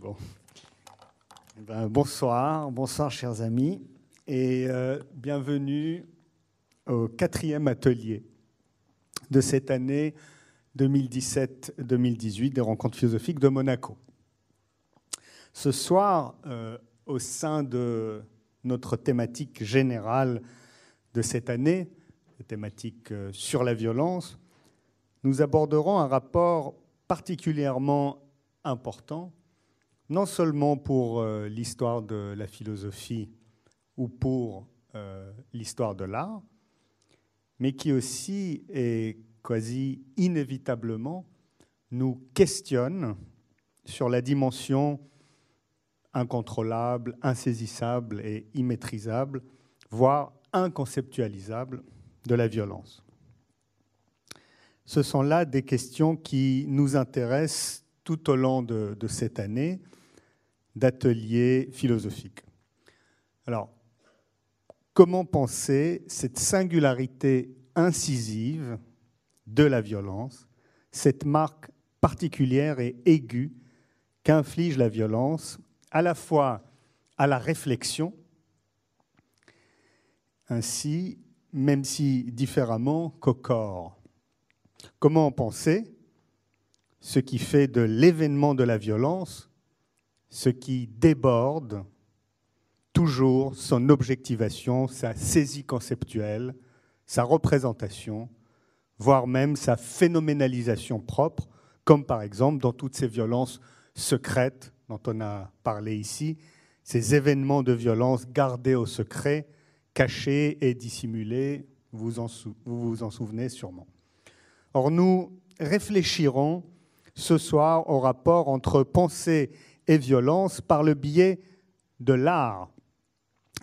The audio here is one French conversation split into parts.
Bon. Bonsoir chers amis, et bienvenue au 4e atelier de cette année 2017-2018 des rencontres philosophiques de Monaco. Ce soir, au sein de notre thématique générale de cette année, la thématique sur la violence, nous aborderons un rapport particulièrement important, non seulement pour l'histoire de la philosophie ou pour l'histoire de l'art, mais qui aussi et quasi inévitablement nous questionne sur la dimension incontrôlable, insaisissable et immaîtrisable, voire inconceptualisable de la violence. Ce sont là des questions qui nous intéressent tout au long de cette année d'ateliers philosophiques. Alors, comment penser cette singularité incisive de la violence, cette marque particulière et aiguë qu'inflige la violence, à la fois à la réflexion, ainsi, même si différemment, qu'au corps. Comment penser ce qui fait de l'événement de la violence ce qui déborde toujours son objectivation, sa saisie conceptuelle, sa représentation, voire même sa phénoménalisation propre, comme par exemple dans toutes ces violences secrètes dont on a parlé ici, ces événements de violence gardés au secret, cachés et dissimulés, vous vous en souvenez sûrement. Or, nous réfléchirons ce soir au rapport entre pensée et violence par le biais de l'art.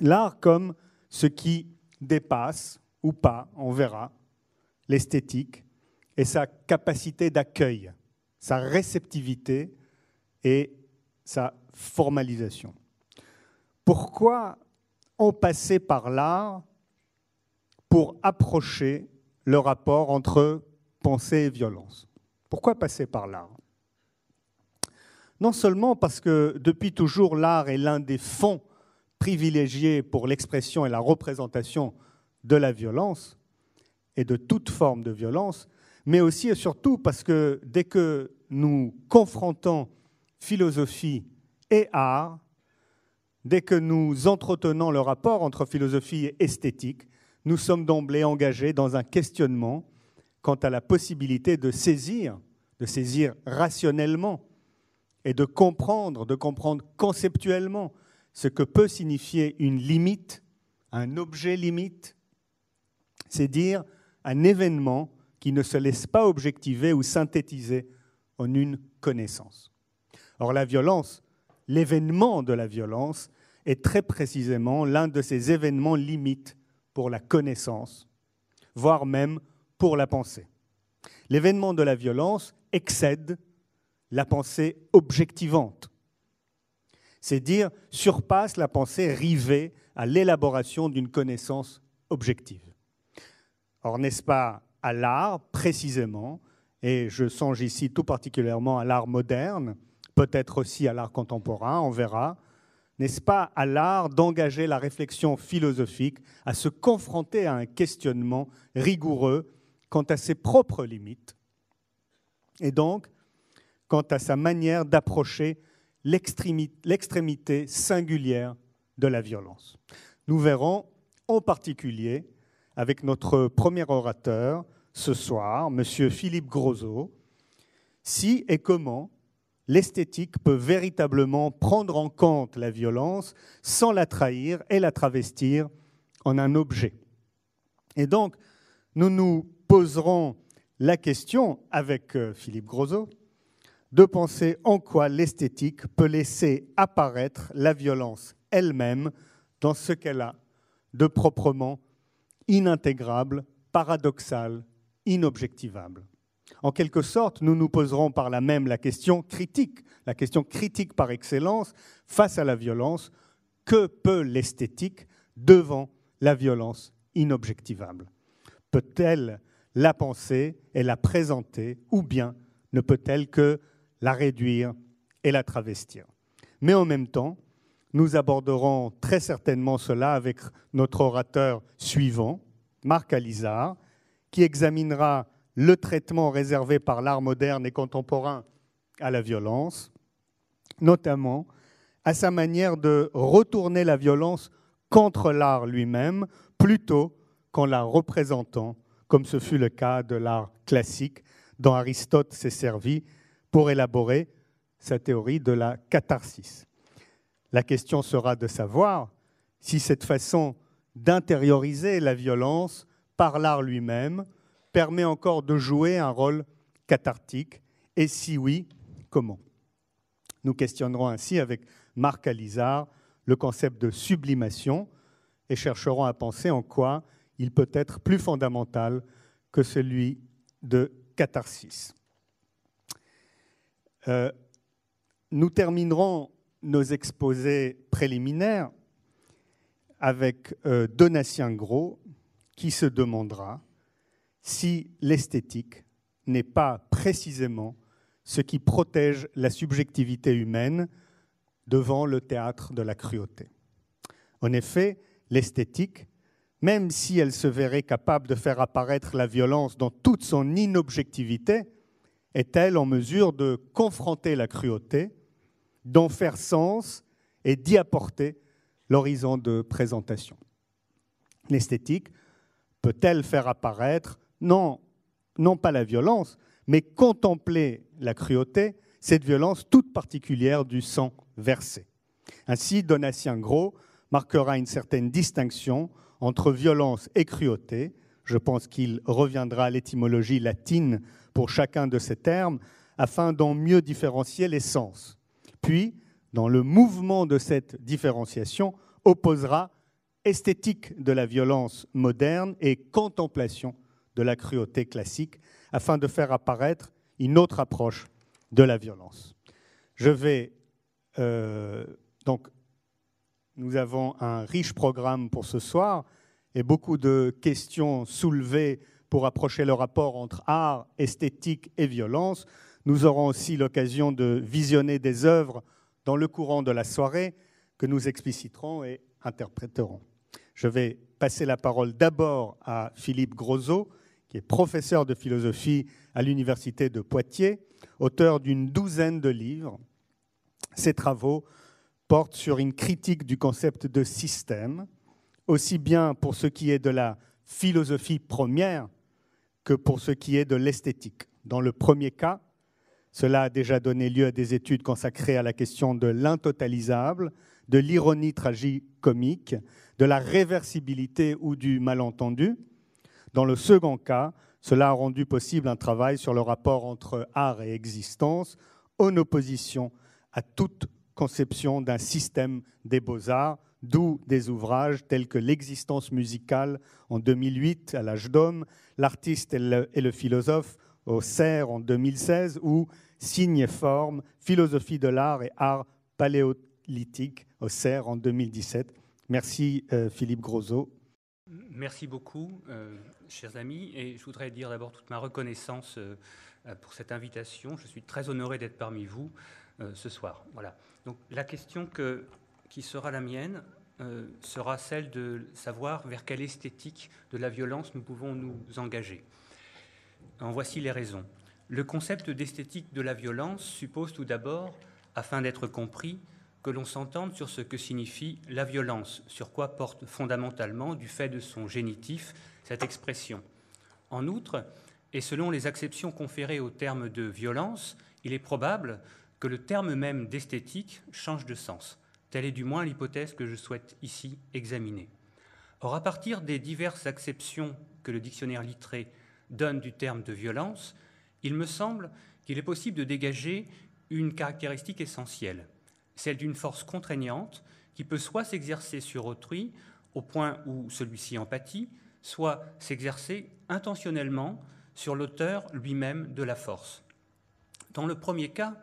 L'art comme ce qui dépasse, ou pas, on verra, l'esthétique et sa capacité d'accueil, sa réceptivité et sa formalisation. Pourquoi on passait par l'art pour approcher le rapport entre pensée et violence? Pourquoi passer par l'art? Non seulement parce que depuis toujours l'art est l'un des fonds privilégiés pour l'expression et la représentation de la violence et de toute forme de violence, mais aussi et surtout parce que dès que nous confrontons philosophie et art, dès que nous entretenons le rapport entre philosophie et esthétique, nous sommes d'emblée engagés dans un questionnement quant à la possibilité de saisir rationnellement et de comprendre conceptuellement ce que peut signifier une limite, un objet limite, c'est dire un événement qui ne se laisse pas objectiver ou synthétiser en une connaissance. Or, la violence, l'événement de la violence, est très précisément l'un de ces événements limites pour la connaissance, voire même pour la pensée. L'événement de la violence excède la pensée objectivante, c'est dire surpasse la pensée rivée à l'élaboration d'une connaissance objective. Or, n'est-ce pas à l'art, précisément, et je songe ici tout particulièrement à l'art moderne, peut-être aussi à l'art contemporain, on verra, n'est-ce pas à l'art d'engager la réflexion philosophique, à se confronter à un questionnement rigoureux quant à ses propres limites, et donc quant à sa manière d'approcher l'extrémité singulière de la violence. Nous verrons en particulier avec notre premier orateur ce soir, M. Philippe Grosot, si et comment l'esthétique peut véritablement prendre en compte la violence sans la trahir et la travestir en un objet. Et donc, nous nous poserons la question, avec Philippe Grosot, de penser en quoi l'esthétique peut laisser apparaître la violence elle-même dans ce qu'elle a de proprement inintégrable, paradoxal, inobjectivable. En quelque sorte, nous nous poserons par là même la question critique par excellence face à la violence. Que peut l'esthétique devant la violence inobjectivable? Peut-elle la penser et la présenter, ou bien ne peut-elle que la réduire et la travestir? Mais en même temps, nous aborderons très certainement cela avec notre orateur suivant, Marc Alizard, qui examinera le traitement réservé par l'art moderne et contemporain à la violence, notamment à sa manière de retourner la violence contre l'art lui-même, plutôt qu'en la représentant, comme ce fut le cas de l'art classique, dont Aristote s'est servi pour élaborer sa théorie de la catharsis. La question sera de savoir si cette façon d'intérioriser la violence par l'art lui-même permet encore de jouer un rôle cathartique, et si oui, comment ? Nous questionnerons ainsi avec Marc Alizard le concept de sublimation et chercherons à penser en quoi il peut être plus fondamental que celui de catharsis. Nous terminerons nos exposés préliminaires avec Donatien Gros qui se demandera si l'esthétique n'est pas précisément ce qui protège la subjectivité humaine devant le théâtre de la cruauté. En effet, l'esthétique, même si elle se verrait capable de faire apparaître la violence dans toute son inobjectivité, est-elle en mesure de confronter la cruauté, d'en faire sens et d'y apporter l'horizon de présentation? L'esthétique peut-elle faire apparaître, non pas la violence, mais contempler la cruauté, cette violence toute particulière du sang versé? Ainsi, Donatien Gros marquera une certaine distinction entre violence et cruauté. Je pense qu'il reviendra à l'étymologie latine pour chacun de ces termes, afin d'en mieux différencier les sens. Puis, dans le mouvement de cette différenciation, opposera esthétique de la violence moderne et contemplation de la cruauté classique, afin de faire apparaître une autre approche de la violence. Donc, nous avons un riche programme pour ce soir et beaucoup de questions soulevées pour approcher le rapport entre art, esthétique et violence. Nous aurons aussi l'occasion de visionner des œuvres dans le courant de la soirée que nous expliciterons et interpréterons. Je vais passer la parole d'abord à Philippe Grosot, qui est professeur de philosophie à l'Université de Poitiers, auteur d'une douzaine de livres. Ses travaux portent sur une critique du concept de système, aussi bien pour ce qui est de la philosophie première que pour ce qui est de l'esthétique. Dans le premier cas, cela a déjà donné lieu à des études consacrées à la question de l'intotalisable, de l'ironie tragicomique, de la réversibilité ou du malentendu. Dans le second cas, cela a rendu possible un travail sur le rapport entre art et existence, en opposition à toute conception d'un système des beaux-arts, d'où des ouvrages tels que L'existence musicale en 2008 à l'Âge d'Homme, L'artiste et le philosophe au CERF en 2016 ou Signes et formes, philosophie de l'art et art paléolithique au CERF en 2017. Merci Philippe Grosot. Merci beaucoup, chers amis, et je voudrais dire d'abord toute ma reconnaissance pour cette invitation. Je suis très honoré d'être parmi vous ce soir. Voilà. Donc, la question qui sera la mienne sera celle de savoir vers quelle esthétique de la violence nous pouvons nous engager. En voici les raisons. Le concept d'esthétique de la violence suppose tout d'abord, afin d'être compris, que l'on s'entende sur ce que signifie la violence, sur quoi porte fondamentalement, du fait de son génitif, cette expression. En outre, et selon les acceptions conférées au terme de violence, il est probable que le terme même d'esthétique change de sens. Telle est du moins l'hypothèse que je souhaite ici examiner. Or, à partir des diverses acceptions que le dictionnaire Littré donne du terme de violence, il me semble qu'il est possible de dégager une caractéristique essentielle, celle d'une force contraignante qui peut soit s'exercer sur autrui au point où celui-ci en pâtit, soit s'exercer intentionnellement sur l'auteur lui-même de la force. Dans le premier cas,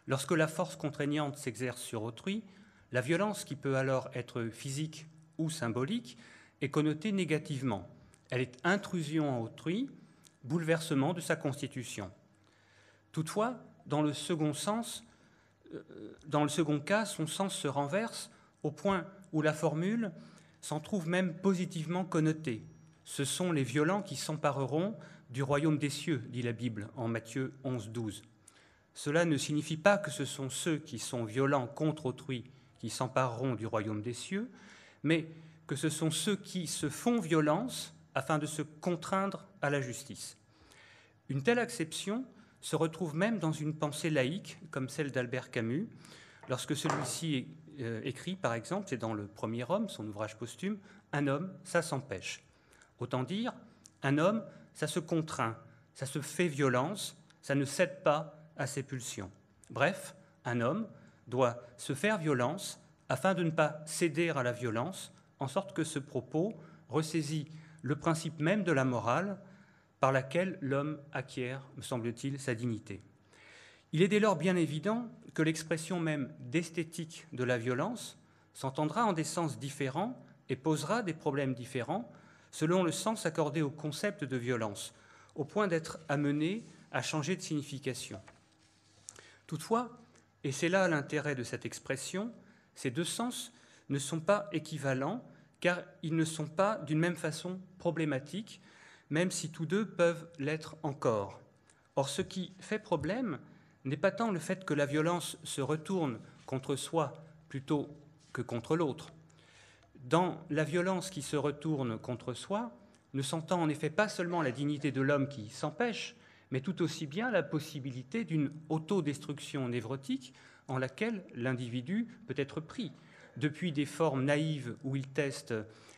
lorsque la force contraignante s'exerce sur autrui, la violence, qui peut alors être physique ou symbolique, est connotée négativement. Elle est intrusion en autrui, bouleversement de sa constitution. Toutefois, dans le second sens, Dans le second cas, son sens se renverse au point où la formule s'en trouve même positivement connotée. Ce sont les violents qui s'empareront du royaume des cieux, dit la Bible en Matthieu 11, 12. Cela ne signifie pas que ce sont ceux qui sont violents contre autrui qui s'empareront du royaume des cieux, mais que ce sont ceux qui se font violence afin de se contraindre à la justice. Une telle acception se retrouve même dans une pensée laïque, comme celle d'Albert Camus, lorsque celui-ci écrit, par exemple, c'est dans Le Premier Homme, son ouvrage posthume, « Un homme, ça s'empêche ». Autant dire, un homme, ça se contraint, ça se fait violence, ça ne cède pas à ses pulsions. Bref, un homme doit se faire violence afin de ne pas céder à la violence, en sorte que ce propos ressaisit le principe même de la morale par laquelle l'homme acquiert, me semble-t-il, sa dignité. Il est dès lors bien évident que l'expression même d'esthétique de la violence s'entendra en des sens différents et posera des problèmes différents selon le sens accordé au concept de violence, au point d'être amené à changer de signification. Toutefois, et c'est là l'intérêt de cette expression, ces deux sens ne sont pas équivalents car ils ne sont pas d'une même façon problématiques, même si tous deux peuvent l'être encore. Or, ce qui fait problème n'est pas tant le fait que la violence se retourne contre soi plutôt que contre l'autre. Dans la violence qui se retourne contre soi, ne s'entend en effet pas seulement la dignité de l'homme qui s'empêche, mais tout aussi bien la possibilité d'une autodestruction névrotique en laquelle l'individu peut être pris, depuis des formes naïves où il teste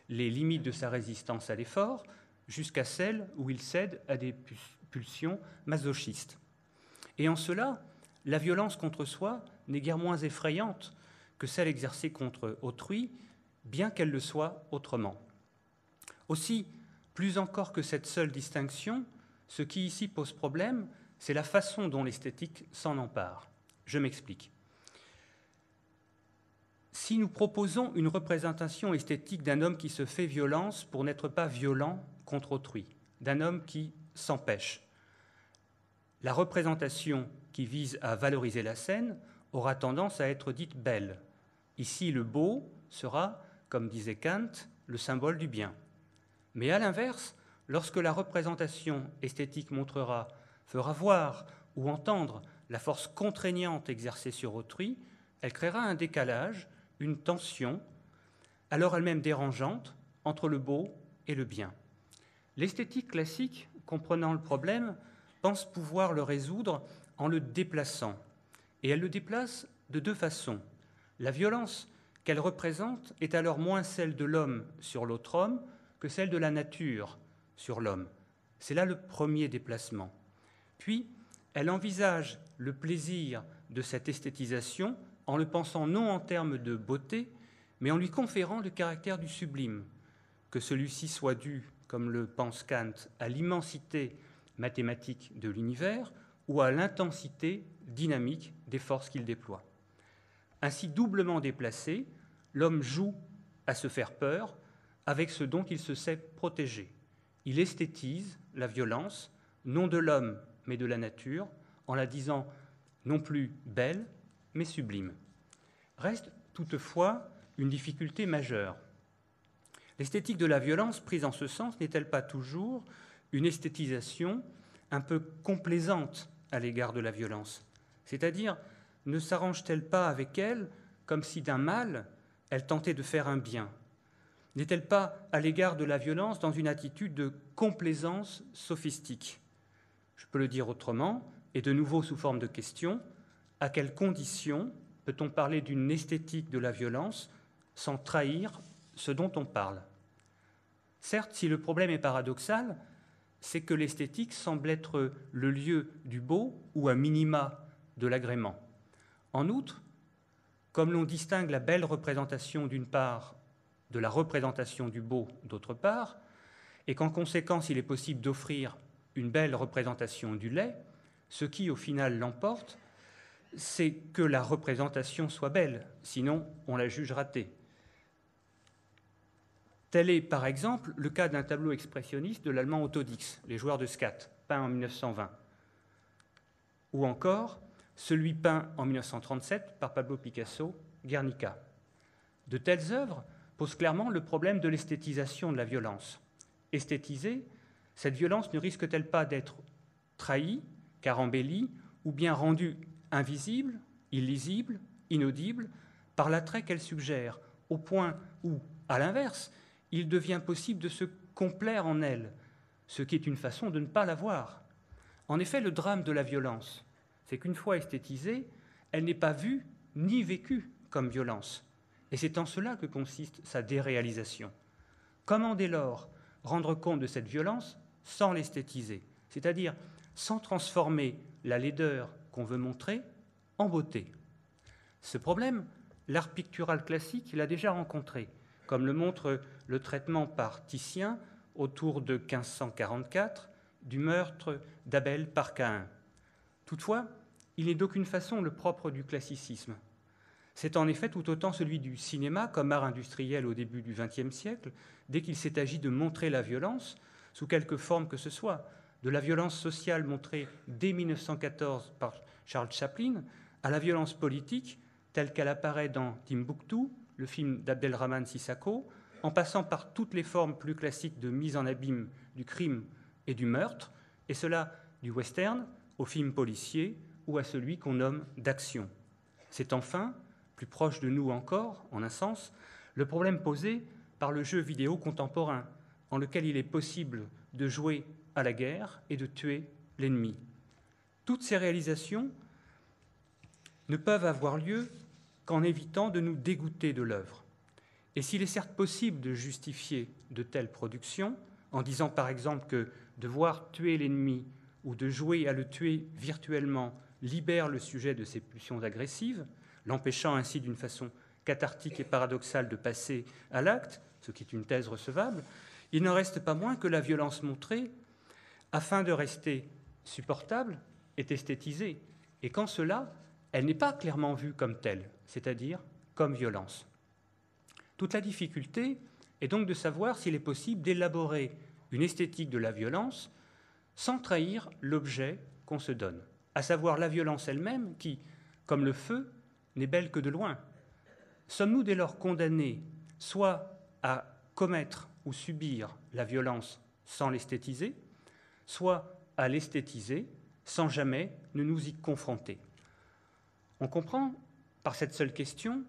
les limites de sa résistance à l'effort, jusqu'à celles où il cède à des pulsions masochistes. Et en cela, la violence contre soi n'est guère moins effrayante que celle exercée contre autrui, bien qu'elle le soit autrement. Aussi, plus encore que cette seule distinction, ce qui ici pose problème, c'est la façon dont l'esthétique s'en empare. Je m'explique. Si nous proposons une représentation esthétique d'un homme qui se fait violence pour n'être pas violent contre autrui, d'un homme qui s'empêche, la représentation qui vise à valoriser la scène aura tendance à être dite belle. Ici, le beau sera, comme disait Kant, le symbole du bien. Mais à l'inverse, lorsque la représentation esthétique fera voir ou entendre la force contraignante exercée sur autrui, elle créera un décalage, une tension, alors elle-même dérangeante, entre le beau et le bien. L'esthétique classique, comprenant le problème, pense pouvoir le résoudre en le déplaçant. Et elle le déplace de deux façons. La violence qu'elle représente est alors moins celle de l'homme sur l'autre homme que celle de la nature sur l'homme. C'est là le premier déplacement. Puis, elle envisage le plaisir de cette esthétisation en le pensant non en termes de beauté, mais en lui conférant le caractère du sublime, que celui-ci soit dû, comme le pense Kant, à l'immensité mathématique de l'univers ou à l'intensité dynamique des forces qu'il déploie. Ainsi doublement déplacé, l'homme joue à se faire peur avec ce dont il se sait protégé. Il esthétise la violence, non de l'homme, mais de la nature, en la disant non plus belle, mais sublime. Reste toutefois une difficulté majeure. L'esthétique de la violence, prise en ce sens, n'est-elle pas toujours une esthétisation un peu complaisante à l'égard de la violence? C'est-à-dire, ne s'arrange-t-elle pas avec elle comme si d'un mal, elle tentait de faire un bien? N'est-elle pas, à l'égard de la violence, dans une attitude de complaisance sophistique? Je peux le dire autrement, et de nouveau sous forme de question, à quelles conditions peut-on parler d'une esthétique de la violence sans trahir ce dont on parle? Certes, si le problème est paradoxal, c'est que l'esthétique semble être le lieu du beau ou à minima de l'agrément. En outre, comme l'on distingue la belle représentation d'une part de la représentation du beau d'autre part, et qu'en conséquence il est possible d'offrir une belle représentation du laid, ce qui au final l'emporte, c'est que la représentation soit belle, sinon on la juge ratée. Tel est par exemple le cas d'un tableau expressionniste de l'allemand Otto Dix, Les joueurs de Skat, peint en 1920. Ou encore celui peint en 1937 par Pablo Picasso, Guernica. De telles œuvres posent clairement le problème de l'esthétisation de la violence. Esthétisée, cette violence ne risque-t-elle pas d'être trahie, car embellie, ou bien rendue invisible, illisible, inaudible, par l'attrait qu'elle suggère, au point où, à l'inverse, il devient possible de se complaire en elle, ce qui est une façon de ne pas la voir. En effet, le drame de la violence, c'est qu'une fois esthétisée, elle n'est pas vue ni vécue comme violence. Et c'est en cela que consiste sa déréalisation. Comment dès lors rendre compte de cette violence sans l'esthétiser, c'est-à-dire sans transformer la laideur qu'on veut montrer en beauté? Ce problème, l'art pictural classique l'a déjà rencontré, comme le montre le traitement par Titien autour de 1544 du meurtre d'Abel par Caïn. Toutefois, il n'est d'aucune façon le propre du classicisme. C'est en effet tout autant celui du cinéma comme art industriel au début du XXe siècle, dès qu'il s'est agi de montrer la violence, sous quelque forme que ce soit, de la violence sociale montrée dès 1914 par Charles Chaplin, à la violence politique telle qu'elle apparaît dans Timbuktu, le film d'Abdelrahman Sissako, en passant par toutes les formes plus classiques de mise en abîme du crime et du meurtre, et cela du western au film policier ou à celui qu'on nomme d'action. C'est enfin, plus proche de nous encore, en un sens, le problème posé par le jeu vidéo contemporain, en lequel il est possible de jouer à la guerre et de tuer l'ennemi. Toutes ces réalisations ne peuvent avoir lieu qu'en évitant de nous dégoûter de l'œuvre. Et s'il est certes possible de justifier de telles productions, en disant par exemple que de voir tuer l'ennemi ou de jouer à le tuer virtuellement libère le sujet de ses pulsions agressives, l'empêchant ainsi d'une façon cathartique et paradoxale de passer à l'acte, ce qui est une thèse recevable, il n'en reste pas moins que la violence montrée, afin de rester supportable, est esthétisée, et qu'en cela, elle n'est pas clairement vue comme telle, c'est-à-dire comme violence. Toute la difficulté est donc de savoir s'il est possible d'élaborer une esthétique de la violence sans trahir l'objet qu'on se donne, à savoir la violence elle-même qui, comme le feu, n'est belle que de loin. Sommes-nous dès lors condamnés soit à commettre ou subir la violence sans l'esthétiser, soit à l'esthétiser sans jamais nous y confronter? On comprend par cette seule question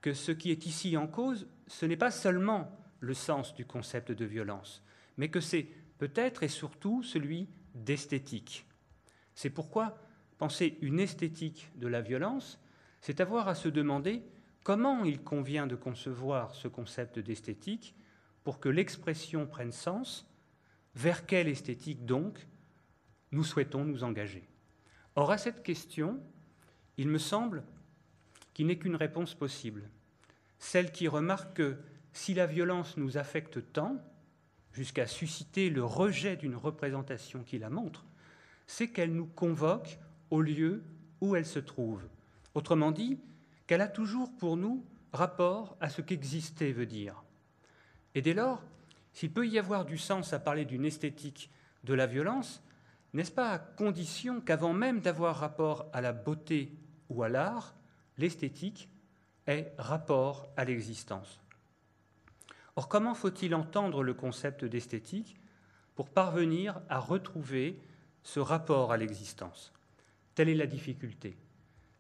que ce qui est ici en cause, ce n'est pas seulement le sens du concept de violence, mais que c'est peut-être et surtout celui d'esthétique. C'est pourquoi penser une esthétique de la violence, c'est avoir à se demander comment il convient de concevoir ce concept d'esthétique pour que l'expression prenne sens, vers quelle esthétique donc nous souhaitons nous engager. Or, à cette question, il me semble qu'il n'est qu'une réponse possible, celle qui remarque que si la violence nous affecte tant, jusqu'à susciter le rejet d'une représentation qui la montre, c'est qu'elle nous convoque au lieu où elle se trouve. Autrement dit, qu'elle a toujours pour nous rapport à ce qu'exister veut dire. Et dès lors, s'il peut y avoir du sens à parler d'une esthétique de la violence, n'est-ce pas à condition qu'avant même d'avoir rapport à la beauté ou à l'art, l'esthétique ait rapport à l'existence? Or, comment faut-il entendre le concept d'esthétique pour parvenir à retrouver ce rapport à l'existence? Telle est la difficulté.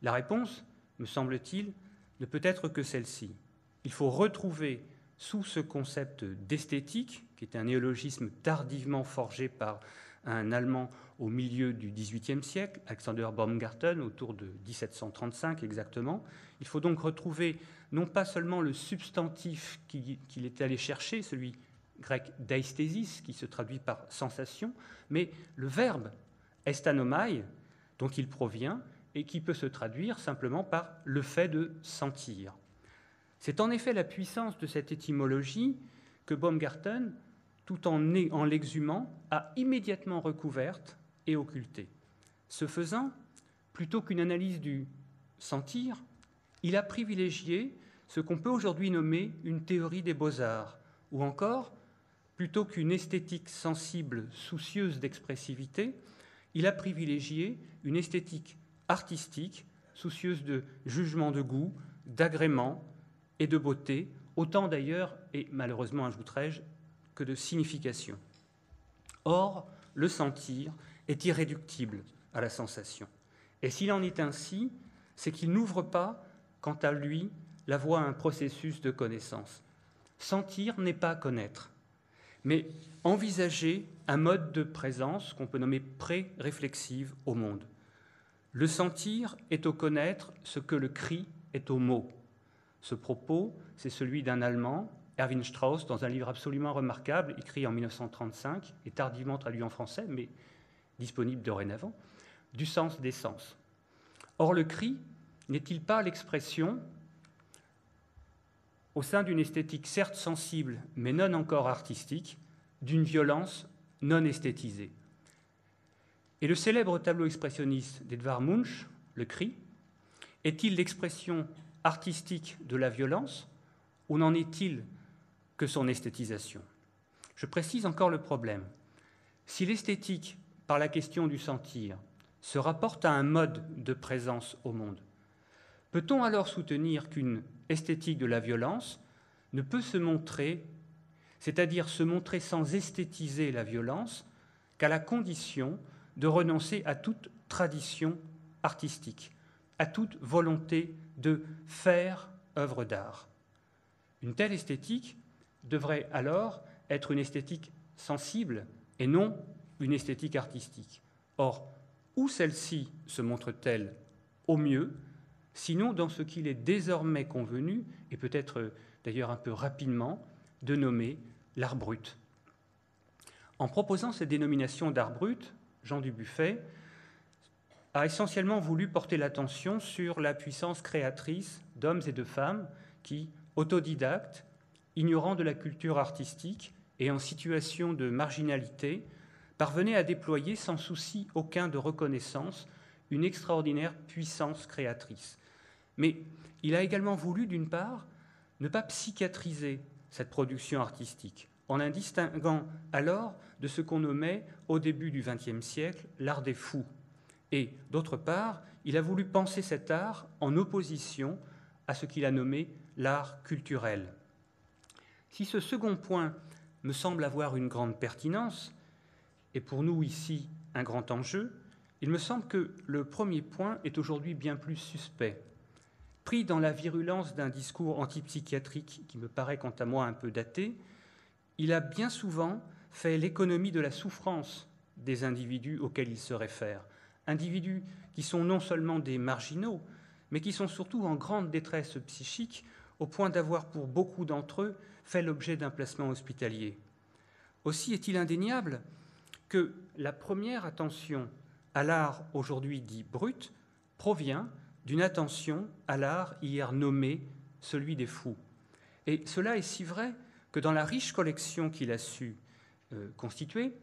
La réponse, me semble-t-il, ne peut être que celle-ci. Il faut retrouver sous ce concept d'esthétique, qui est un néologisme tardivement forgé par un Allemand au milieu du XVIIIe siècle, Alexander Baumgarten, autour de 1735 exactement, il faut donc retrouver non pas seulement le substantif qu'il est allé chercher, celui grec d'aesthésis, qui se traduit par sensation, mais le verbe estanomai, dont il provient, et qui peut se traduire simplement par le fait de sentir. C'est en effet la puissance de cette étymologie que Baumgarten, tout en l'exhumant, a immédiatement recouverte et occultée. Ce faisant, plutôt qu'une analyse du sentir, il a privilégié ce qu'on peut aujourd'hui nommer une théorie des beaux-arts, ou encore, plutôt qu'une esthétique sensible soucieuse d'expressivité, il a privilégié une esthétique artistique, soucieuse de jugement de goût, d'agrément et de beauté, autant d'ailleurs, et malheureusement ajouterais-je, que de signification. Or, le sentir est irréductible à la sensation. Et s'il en est ainsi, c'est qu'il n'ouvre pas, quant à lui, la voie à un processus de connaissance. Sentir n'est pas connaître, mais envisager un mode de présence qu'on peut nommer pré-réflexive au monde. Le sentir est au connaître ce que le cri est au mot. Ce propos, c'est celui d'un Allemand, Erwin Strauss, dans un livre absolument remarquable, écrit en 1935 et tardivement traduit en français, mais disponible dorénavant, du sens des sens. Or, le cri n'est-il pas l'expression, au sein d'une esthétique certes sensible, mais non encore artistique, d'une violence non esthétisée? Et le célèbre tableau expressionniste d'Edvard Munch, Le Cri, est-il l'expression artistique de la violence, ou n'en est-il que son esthétisation? Je précise encore le problème. Si l'esthétique, par la question du sentir, se rapporte à un mode de présence au monde, peut-on alors soutenir qu'une esthétique de la violence ne peut se montrer, c'est-à-dire se montrer sans esthétiser la violence, qu'à la condition de renoncer à toute tradition artistique, à toute volonté de faire œuvre d'art? Une telle esthétique devrait alors être une esthétique sensible et non une esthétique artistique. Or, où celle-ci se montre-t-elle au mieux, sinon dans ce qu'il est désormais convenu, et peut-être d'ailleurs un peu rapidement, de nommer l'art brut. En proposant cette dénomination d'art brut, Jean Dubuffet a essentiellement voulu porter l'attention sur la puissance créatrice d'hommes et de femmes qui, autodidactes, ignorant de la culture artistique et en situation de marginalité, parvenaient à déployer sans souci aucun de reconnaissance une extraordinaire puissance créatrice. Mais il a également voulu, d'une part, ne pas psychiatriser cette production artistique, en la distinguant alors de ce qu'on nommait au début du XXe siècle l'art des fous. Et d'autre part, il a voulu penser cet art en opposition à ce qu'il a nommé l'art culturel. Si ce second point me semble avoir une grande pertinence, et pour nous ici un grand enjeu, il me semble que le premier point est aujourd'hui bien plus suspect. Pris dans la virulence d'un discours antipsychiatrique qui me paraît quant à moi un peu daté, il a bien souvent fait l'économie de la souffrance des individus auxquels il se réfère. Individus qui sont non seulement des marginaux, mais qui sont surtout en grande détresse psychique, au point d'avoir pour beaucoup d'entre eux fait l'objet d'un placement hospitalier. Aussi est-il indéniable que la première attention à l'art aujourd'hui dit brut provient d'une attention à l'art hier nommé celui des fous. Et cela est si vrai que dans la riche collection qu'il a su constituer,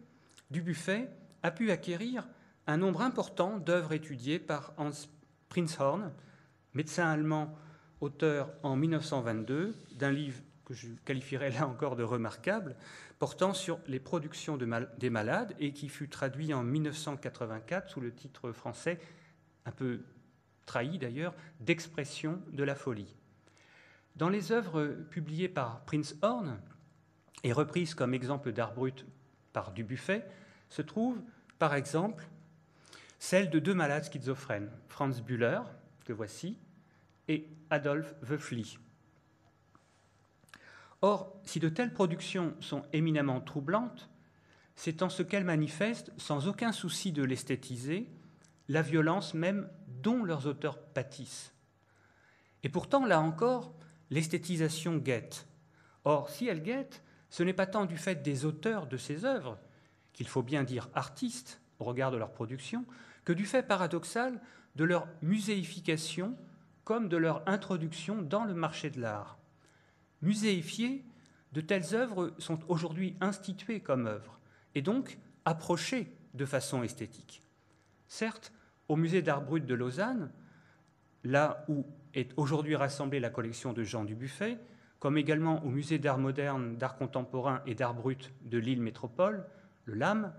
Dubuffet a pu acquérir un nombre important d'œuvres étudiées par Hans Prinzhorn, médecin allemand, auteur en 1922 d'un livre que je qualifierais là encore de remarquable, portant sur les productions des malades et qui fut traduit en 1984 sous le titre français, un peu trahi d'ailleurs, d'Expression de la folie. Dans les œuvres publiées par Prinzhorn et reprises comme exemple d'art brut par Dubuffet, se trouve par exemple celle de deux malades schizophrènes, Franz Bühler, que voici, et Adolf Wöffli. Or, si de telles productions sont éminemment troublantes, c'est en ce qu'elles manifestent, sans aucun souci de l'esthétiser, la violence même dont leurs auteurs pâtissent. Et pourtant, là encore, l'esthétisation guette. Or, si elle guette, ce n'est pas tant du fait des auteurs de ces œuvres, qu'il faut bien dire artistes au regard de leur production, que du fait paradoxal de leur muséification comme de leur introduction dans le marché de l'art. Muséifiées, de telles œuvres sont aujourd'hui instituées comme œuvres, et donc approchées de façon esthétique. Certes, au musée d'art brut de Lausanne, là où est aujourd'hui rassemblée la collection de Jean Dubuffet, comme également au musée d'art moderne, d'art contemporain et d'art brut de Lille Métropole, le LAM,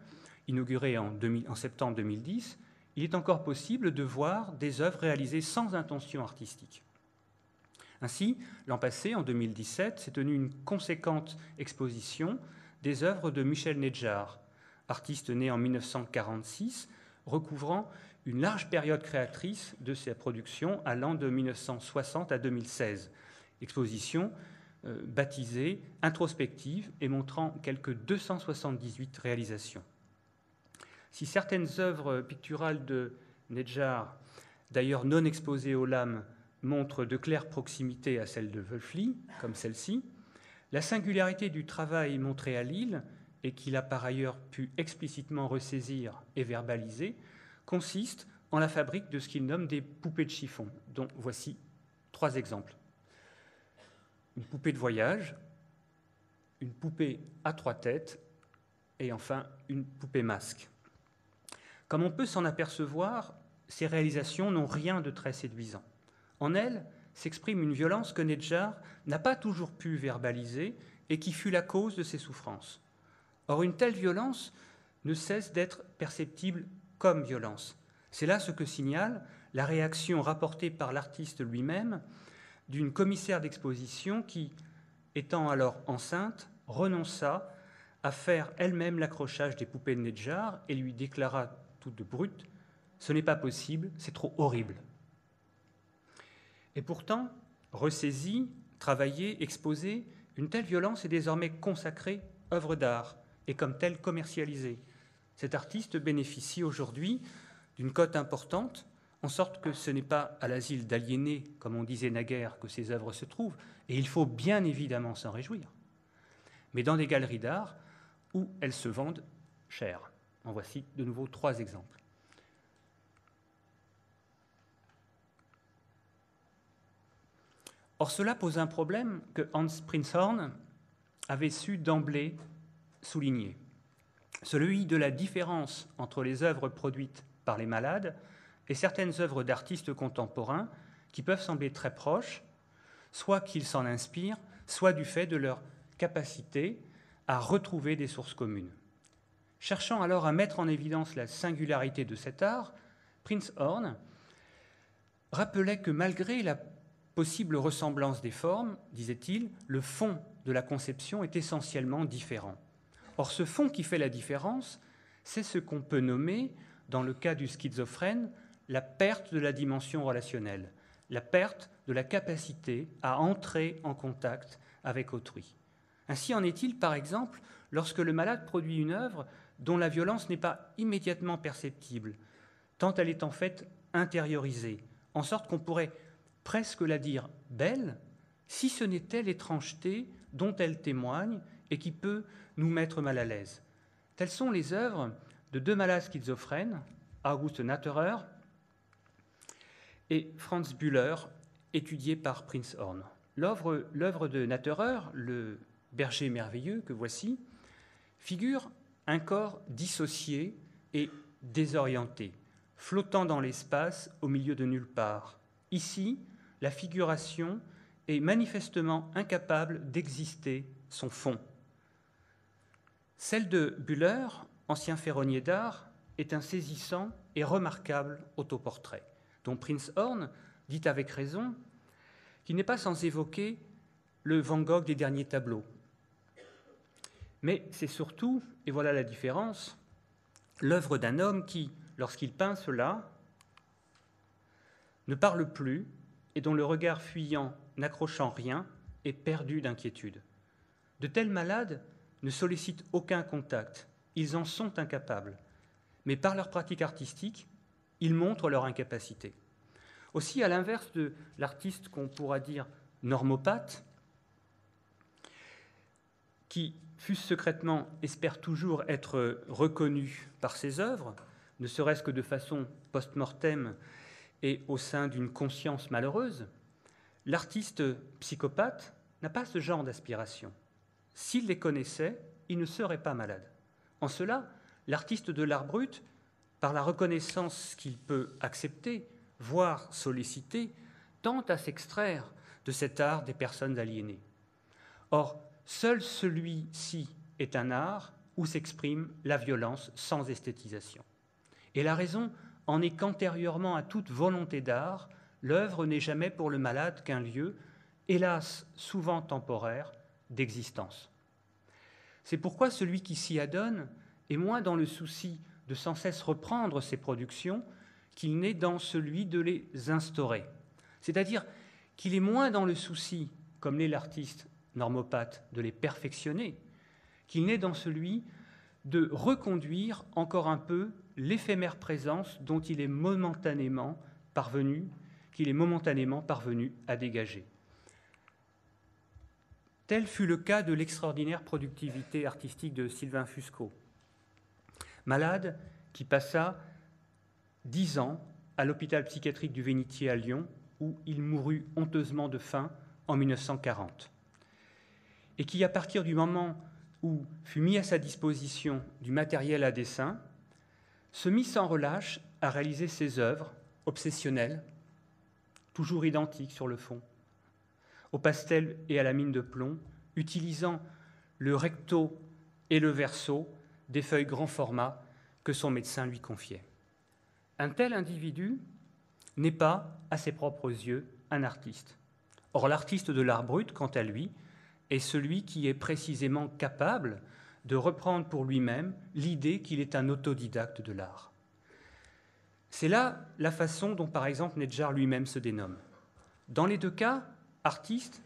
inauguré en septembre 2010, il est encore possible de voir des œuvres réalisées sans intention artistique. Ainsi, l'an passé, en 2017, s'est tenue une conséquente exposition des œuvres de Michel Nedjar, artiste né en 1946, recouvrant une large période créatrice de sa production allant de 1960 à 2016. Exposition baptisée introspective et montrant quelques 278 réalisations. Si certaines œuvres picturales de Nedjar, d'ailleurs non exposées au LAM, montrent de claires proximités à celles de Wölfli, comme celle-ci, la singularité du travail montré à Lille, et qu'il a par ailleurs pu explicitement ressaisir et verbaliser, consiste en la fabrique de ce qu'il nomme des poupées de chiffon, dont voici 3 exemples. Une poupée de voyage, une poupée à 3 têtes, et enfin une poupée masque. Comme on peut s'en apercevoir, ces réalisations n'ont rien de très séduisant. En elles s'exprime une violence que Nedjar n'a pas toujours pu verbaliser et qui fut la cause de ses souffrances. Or, une telle violence ne cesse d'être perceptible comme violence. C'est là ce que signale la réaction rapportée par l'artiste lui-même d'une commissaire d'exposition qui, étant alors enceinte, renonça à faire elle-même l'accrochage des poupées de Nedjar et lui déclara toute brute « Ce n'est pas possible, c'est trop horrible ». Et pourtant, ressaisie, travaillée, exposée, une telle violence est désormais consacrée œuvre d'art et comme telle commercialisée. Cet artiste bénéficie aujourd'hui d'une cote importante, en sorte que ce n'est pas à l'asile d'aliénés, comme on disait naguère, que ces œuvres se trouvent, et il faut bien évidemment s'en réjouir, mais dans des galeries d'art où elles se vendent cher. En voici de nouveau 3 exemples. Or, cela pose un problème que Hans Prinzhorn avait su d'emblée souligner, celui de la différence entre les œuvres produites par les malades et certaines œuvres d'artistes contemporains qui peuvent sembler très proches, soit qu'ils s'en inspirent, soit du fait de leur capacité à retrouver des sources communes. Cherchant alors à mettre en évidence la singularité de cet art, Prinzhorn rappelait que malgré la possible ressemblance des formes, disait-il, le fond de la conception est essentiellement différent. Or, ce fond qui fait la différence, c'est ce qu'on peut nommer, dans le cas du schizophrène, la perte de la dimension relationnelle, la perte de la capacité à entrer en contact avec autrui. Ainsi en est-il, par exemple, lorsque le malade produit une œuvre dont la violence n'est pas immédiatement perceptible, tant elle est en fait intériorisée, en sorte qu'on pourrait presque la dire belle, si ce n'était l'étrangeté dont elle témoigne et qui peut nous mettre mal à l'aise. Telles sont les œuvres de 2 malades schizophrènes, August Natterer et Franz Bühler, étudiés par Prinzhorn. L'œuvre de Natterer, le berger merveilleux que voici, figure un corps dissocié et désorienté, flottant dans l'espace au milieu de nulle part. Ici, la figuration est manifestement incapable d'exister son fond. Celle de Bühler, ancien ferronnier d'art, est un saisissant et remarquable autoportrait, dont Prinzhorn dit avec raison qu'il n'est pas sans évoquer le Van Gogh des derniers tableaux. Mais c'est surtout, et voilà la différence, l'œuvre d'un homme qui, lorsqu'il peint cela, ne parle plus et dont le regard fuyant, n'accrochant rien, est perdu d'inquiétude. De tels malades ne sollicitent aucun contact, ils en sont incapables, mais par leur pratique artistique, ils montrent leur incapacité. Aussi, à l'inverse de l'artiste qu'on pourra dire normopathe, qui, fût-ce secrètement, espère toujours être reconnu par ses œuvres, ne serait-ce que de façon post-mortem et au sein d'une conscience malheureuse, l'artiste psychopathe n'a pas ce genre d'aspiration. S'il les connaissait, il ne serait pas malade. En cela, l'artiste de l'art brut, par la reconnaissance qu'il peut accepter, voire solliciter, tente à s'extraire de cet art des personnes aliénées. Or, seul celui-ci est un art où s'exprime la violence sans esthétisation. Et la raison en est qu'antérieurement à toute volonté d'art, l'œuvre n'est jamais pour le malade qu'un lieu, hélas souvent temporaire, d'existence. C'est pourquoi celui qui s'y adonne est moins dans le souci de sans cesse reprendre ses productions qu'il n'est dans celui de les instaurer. C'est-à-dire qu'il est moins dans le souci, comme l'est l'artiste normopathe, de les perfectionner, qu'il n'est dans celui de reconduire encore un peu l'éphémère présence dont il est momentanément parvenu à dégager. Tel fut le cas de l'extraordinaire productivité artistique de Sylvain Fusco, malade qui passa 10 ans à l'hôpital psychiatrique du Vénitier à Lyon, où il mourut honteusement de faim en 1940, et qui, à partir du moment où fut mis à sa disposition du matériel à dessin, se mit sans relâche à réaliser ses œuvres obsessionnelles, toujours identiques sur le fond, au pastel et à la mine de plomb, utilisant le recto et le verso des feuilles grand format que son médecin lui confiait. Un tel individu n'est pas, à ses propres yeux, un artiste. Or, l'artiste de l'art brut, quant à lui, est celui qui est précisément capable de reprendre pour lui-même l'idée qu'il est un autodidacte de l'art. C'est là la façon dont, par exemple, Nedjar lui-même se dénomme. Dans les deux cas, artistes,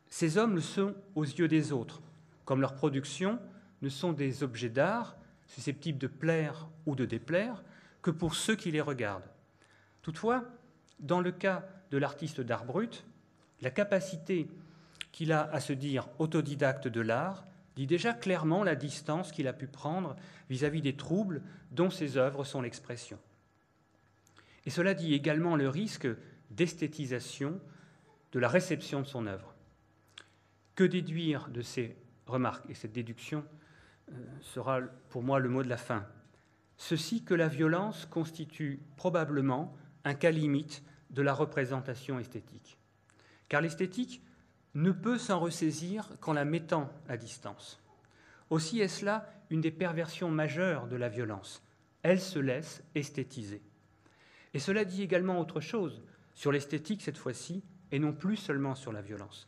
ces hommes le sont aux yeux des autres, comme leurs productions ne sont des objets d'art susceptibles de plaire ou de déplaire que pour ceux qui les regardent. Toutefois, dans le cas de l'artiste d'art brut, la capacité qu'il a à se dire autodidacte de l'art dit déjà clairement la distance qu'il a pu prendre vis-à-vis des troubles dont ses œuvres sont l'expression. Et cela dit également le risque d'esthétisation de la réception de son œuvre. Que déduire de ces remarques? Et cette déduction sera pour moi le mot de la fin. Ceci que la violence constitue probablement un cas limite de la représentation esthétique. Car l'esthétique ne peut s'en ressaisir qu'en la mettant à distance. Aussi est-ce là une des perversions majeures de la violence. Elle se laisse esthétiser. Et cela dit également autre chose sur l'esthétique cette fois-ci, et non plus seulement sur la violence.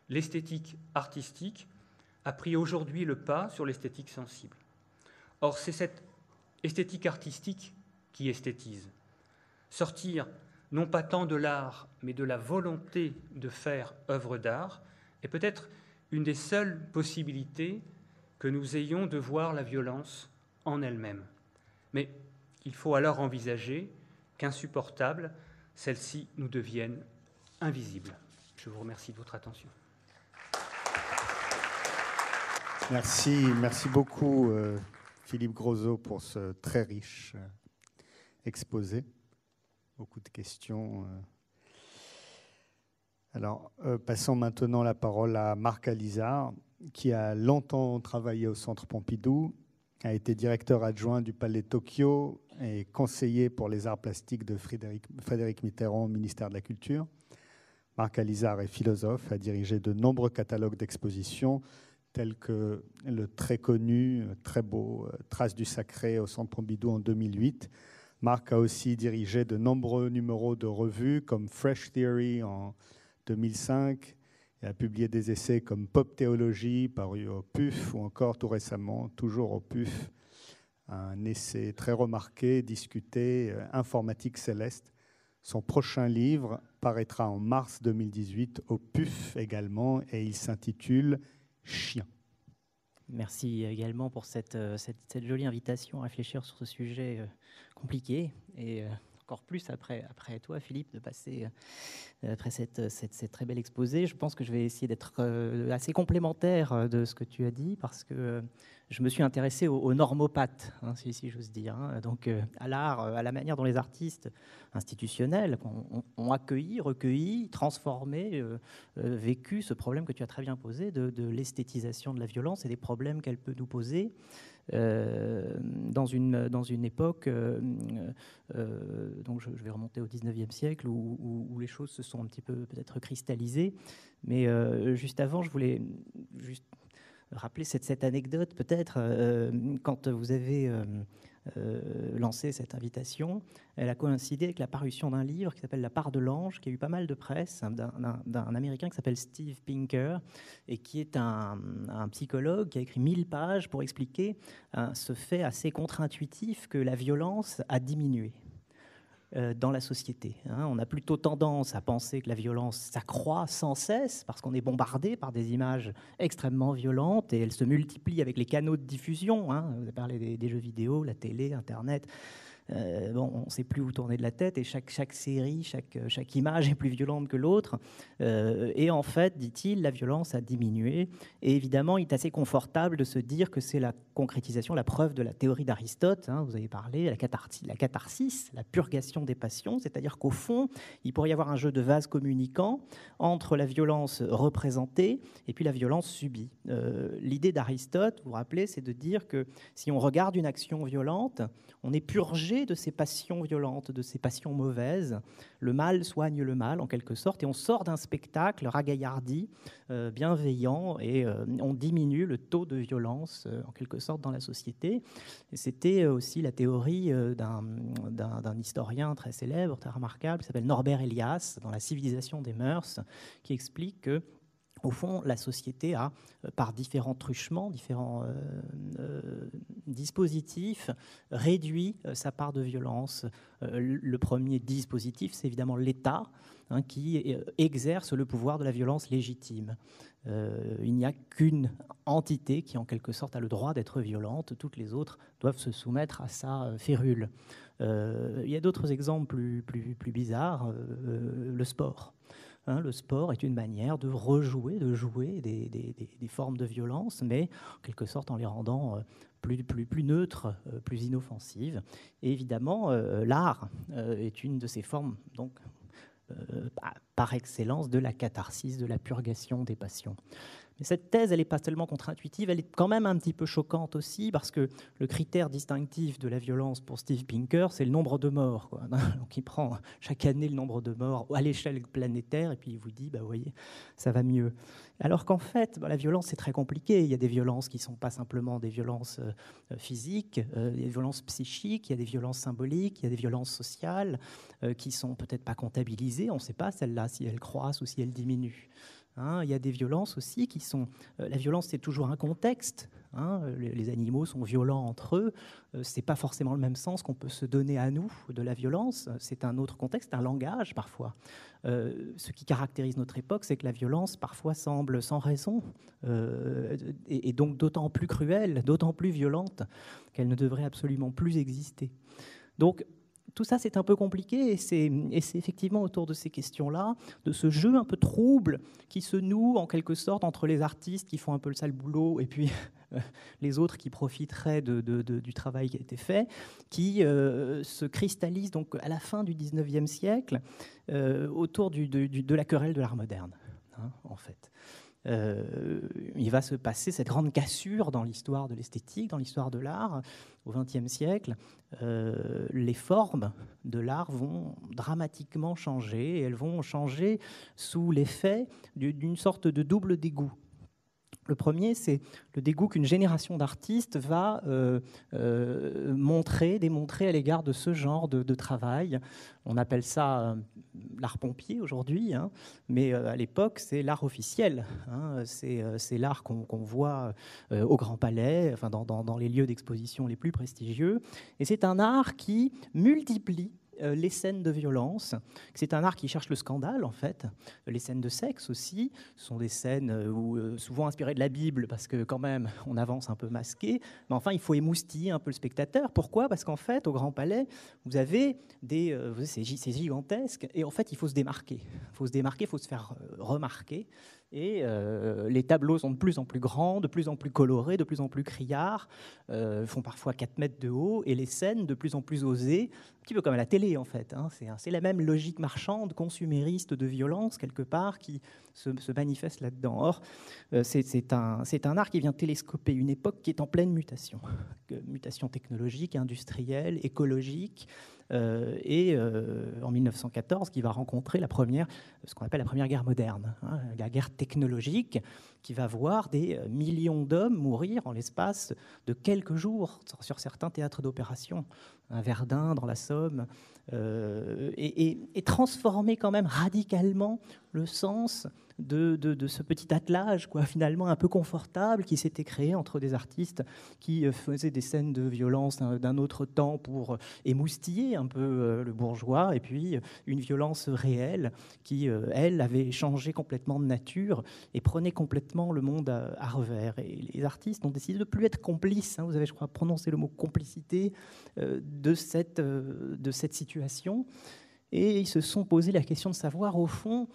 L'esthétique artistique a pris aujourd'hui le pas sur l'esthétique sensible. Or, c'est cette esthétique artistique qui esthétise. Sortir non pas tant de l'art, mais de la volonté de faire œuvre d'art, est peut-être une des seules possibilités que nous ayons de voir la violence en elle-même. Mais il faut alors envisager qu'insupportable, celle-ci nous devienne invisible. Je vous remercie de votre attention. Merci beaucoup Philippe Grosot pour ce très riche exposé. Beaucoup de questions. Alors, passons maintenant la parole à Marc Alizard, qui a longtemps travaillé au Centre Pompidou, a été directeur adjoint du Palais Tokyo et conseiller pour les arts plastiques de Frédéric Mitterrand au ministère de la Culture. Marc Alizard est philosophe, a dirigé de nombreux catalogues d'expositions, tels que le très connu, très beau Traces du Sacré au Centre Pompidou en 2008. Marc a aussi dirigé de nombreux numéros de revues comme Fresh Theory en 2005 et a publié des essais comme Pop Théologie, paru au PUF, ou encore tout récemment, toujours au PUF, un essai très remarqué, discuté, Informatique céleste. Son prochain livre paraîtra en mars 2018 au PUF également et il s'intitule Chien. Merci également pour cette jolie invitation à réfléchir sur ce sujet compliqué et encore plus après toi, Philippe, de passer après cette très belle exposé. Je pense que je vais essayer d'être assez complémentaire de ce que tu as dit parce que je me suis intéressé aux normopathes, si j'ose dire, donc à l'art, à la manière dont les artistes institutionnels ont accueilli, recueilli, transformé, vécu ce problème que tu as très bien posé de l'esthétisation de la violence et des problèmes qu'elle peut nous poser dans une époque, donc je vais remonter au 19e siècle, où les choses se sont un petit peu peut-être cristallisées. Mais juste avant, je voulais juste rappeler cette anecdote peut-être, quand vous avez lancé cette invitation, elle a coïncidé avec la parution d'un livre qui s'appelle La part de l'ange, qui a eu pas mal de presse, d'un Américain qui s'appelle Steve Pinker, et qui est un psychologue qui a écrit 1000 pages pour expliquer ce fait assez contre-intuitif que la violence a diminué dans la société. On a plutôt tendance à penser que la violence s'accroît sans cesse parce qu'on est bombardé par des images extrêmement violentes et elles se multiplient avec les canaux de diffusion. Vous avez parlé des jeux vidéo, la télé, Internet. On ne sait plus où tourner de la tête et chaque série, chaque image est plus violente que l'autre. Et en fait, dit-il, la violence a diminué. Et évidemment, il est assez confortable de se dire que c'est la concrétisation, la preuve de la théorie d'Aristote. Vous avez parlé, la catharsis, la purgation des passions. C'est-à-dire qu'au fond, il pourrait y avoir un jeu de vase communicant entre la violence représentée et puis la violence subie. L'idée d'Aristote, vous vous rappelez, c'est de dire que si on regarde une action violente, on est purgé de ces passions violentes, de ces passions mauvaises. Le mal soigne le mal, en quelque sorte, et on sort d'un spectacle ragaillardi, bienveillant, et on diminue le taux de violence, en quelque sorte, dans la société. Et c'était aussi la théorie d'un historien très célèbre, très remarquable, qui s'appelle Norbert Elias, dans La civilisation des mœurs, qui explique que au fond, la société a, par différents truchements, différents dispositifs, réduit sa part de violence. Le premier dispositif, c'est évidemment l'État, qui exerce le pouvoir de la violence légitime. Il n'y a qu'une entité qui, en quelque sorte, a le droit d'être violente. Toutes les autres doivent se soumettre à sa férule. Il y a d'autres exemples plus bizarres. Le sport. Le sport est une manière de jouer des formes de violence, mais en quelque sorte en les rendant plus neutres, plus inoffensives. Et évidemment, l'art est une de ces formes, donc, par excellence, de la catharsis, de la purgation des passions. Mais cette thèse, elle n'est pas tellement contre-intuitive, elle est quand même un petit peu choquante aussi, parce que le critère distinctif de la violence pour Steve Pinker, c'est le nombre de morts, quoi. Donc il prend chaque année le nombre de morts à l'échelle planétaire, et puis il vous dit, vous voyez, ça va mieux. Alors qu'en fait, la violence, c'est très compliqué. Il y a des violences qui ne sont pas simplement des violences physiques, il y a des violences psychiques, il y a des violences symboliques, il y a des violences sociales qui ne sont peut-être pas comptabilisées. On ne sait pas, celles-là, si elles croissent ou si elles diminuent. Il y a des violences aussi qui sont... la violence, c'est toujours un contexte. Les animaux sont violents entre eux. Ce n'est pas forcément le même sens qu'on peut se donner à nous de la violence. C'est un autre contexte, un langage parfois. Ce qui caractérise notre époque, c'est que la violence parfois semble sans raison et donc d'autant plus cruelle, d'autant plus violente qu'elle ne devrait absolument plus exister. Donc, tout ça, c'est un peu compliqué et c'est effectivement autour de ces questions-là, de ce jeu un peu trouble qui se noue en quelque sorte entre les artistes qui font un peu le sale boulot et puis les autres qui profiteraient du travail qui a été fait, qui se cristallise donc à la fin du 19e siècle autour de la querelle de l'art moderne, en fait. Il va se passer cette grande cassure dans l'histoire de l'esthétique, dans l'histoire de l'art. Au XXe siècle, les formes de l'art vont dramatiquement changer, et elles vont changer sous l'effet d'une sorte de double dégoût. Le premier, c'est le dégoût qu'une génération d'artistes va démontrer à l'égard de ce genre de travail. On appelle ça l'art pompier aujourd'hui, mais à l'époque, c'est l'art officiel. C'est l'art qu'on voit au Grand Palais, enfin dans les lieux d'exposition les plus prestigieux. Et c'est un art qui multiplie les scènes de violence. C'est un art qui cherche le scandale, en fait. Les scènes de sexe aussi sont des scènes souvent inspirées de la Bible, parce que quand même, on avance un peu masqué. Mais enfin, il faut émoustiller un peu le spectateur. Pourquoi ? Parce qu'en fait, au Grand Palais, vous avez c'est gigantesque, et en fait, il faut se démarquer. Il faut se démarquer, il faut se faire remarquer. Et les tableaux sont de plus en plus grands, de plus en plus colorés, de plus en plus criards, font parfois 4 mètres de haut, et les scènes de plus en plus osées, un petit peu comme à la télé en fait. C'est la même logique marchande, consumériste de violence quelque part qui se manifeste là-dedans. Or, c'est un art qui vient télescoper une époque qui est en pleine mutation. Mutation technologique, industrielle, écologique, et en 1914, qui va rencontrer ce qu'on appelle la première guerre moderne, la guerre technologique, qui va voir des millions d'hommes mourir en l'espace de quelques jours sur certains théâtres d'opération, à Verdun, dans la Somme, et transformer quand même radicalement le sens de ce petit attelage, finalement un peu confortable, qui s'était créé entre des artistes qui faisaient des scènes de violence d'un autre temps pour émoustiller un peu le bourgeois, et puis une violence réelle qui, elle, avait changé complètement de nature et prenait complètement le monde à revers. Et les artistes ont décidé de ne plus être complices, vous avez, je crois, prononcé le mot complicité, de cette situation. Et ils se sont posé la question de savoir, au fond,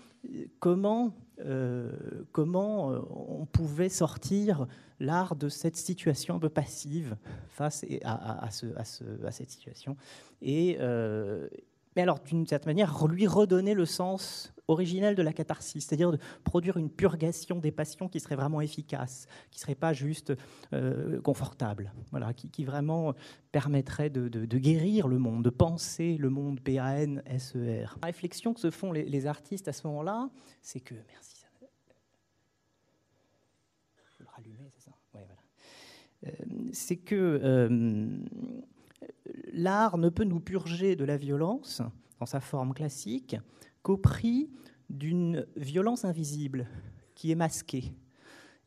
comment on pouvait sortir l'art de cette situation un peu passive face à cette situation. Mais alors, d'une certaine manière, lui redonner le sens originel de la catharsis, c'est-à-dire de produire une purgation des passions qui serait vraiment efficace, qui ne serait pas juste confortable, qui vraiment permettrait de guérir le monde, de penser le monde, P-A-N-S-E-R. La réflexion que se font les artistes à ce moment-là, c'est que... Merci. Je vais le rallumer, c'est ça ? Ouais, voilà. C'est que... l'art ne peut nous purger de la violence, dans sa forme classique, qu'au prix d'une violence invisible, qui est masquée,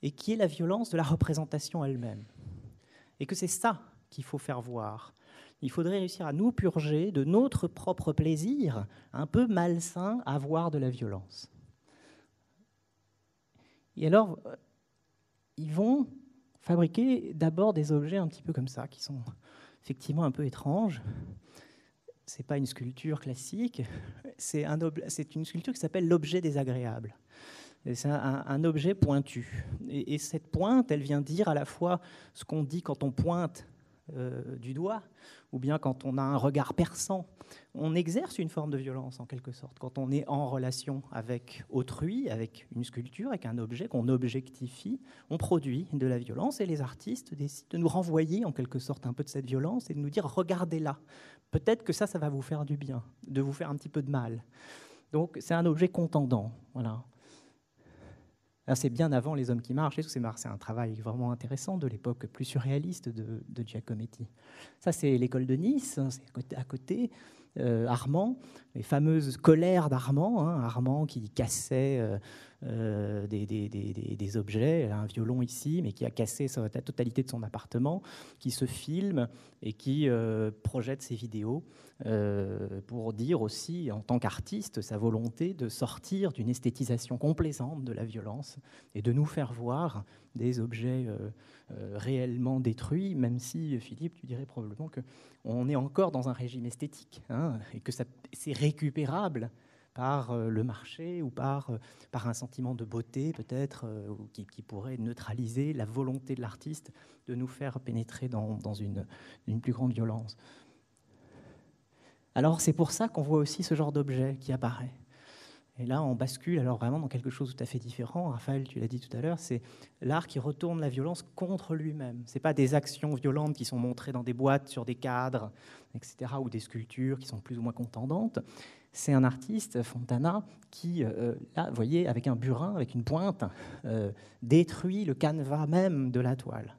et qui est la violence de la représentation elle-même. Et que c'est ça qu'il faut faire voir. Il faudrait réussir à nous purger de notre propre plaisir, un peu malsain, à voir de la violence. Et alors, ils vont fabriquer d'abord des objets un petit peu comme ça, qui sont effectivement un peu étrange. Ce n'est pas une sculpture classique, c'est une sculpture qui s'appelle l'objet désagréable. C'est un objet pointu. Et cette pointe, elle vient dire à la fois ce qu'on dit quand on pointe du doigt, ou bien quand on a un regard perçant. On exerce une forme de violence, en quelque sorte, quand on est en relation avec autrui, avec une sculpture, avec un objet qu'on objectifie, on produit de la violence, et les artistes décident de nous renvoyer, en quelque sorte, un peu de cette violence, et de nous dire, regardez-la, peut-être que ça va vous faire du bien, de vous faire un petit peu de mal. Donc c'est un objet contendant, voilà. Là, c'est bien avant Les Hommes qui marchent, c'est un travail vraiment intéressant de l'époque plus surréaliste de Giacometti. Ça, c'est l'école de Nice, c'est à côté. Armand, les fameuses colères d'Armand, Armand qui cassait des objets, un violon ici, mais qui a cassé la totalité de son appartement, qui se filme et qui projette ses vidéos pour dire aussi, en tant qu'artiste, sa volonté de sortir d'une esthétisation complaisante de la violence et de nous faire voir des objets réellement détruits, même si, Philippe, tu dirais probablement qu'on est encore dans un régime esthétique, et que c'est récupérable par le marché ou par un sentiment de beauté peut-être, qui pourrait neutraliser la volonté de l'artiste de nous faire pénétrer dans une plus grande violence. Alors c'est pour ça qu'on voit aussi ce genre d'objet qui apparaît. Et là, on bascule alors vraiment dans quelque chose de tout à fait différent. Raphaël, tu l'as dit tout à l'heure, c'est l'art qui retourne la violence contre lui-même. Ce n'est pas des actions violentes qui sont montrées dans des boîtes, sur des cadres, etc., ou des sculptures qui sont plus ou moins contendantes. C'est un artiste, Fontana, qui, là, vous voyez, avec un burin, avec une pointe, détruit le canevas même de la toile.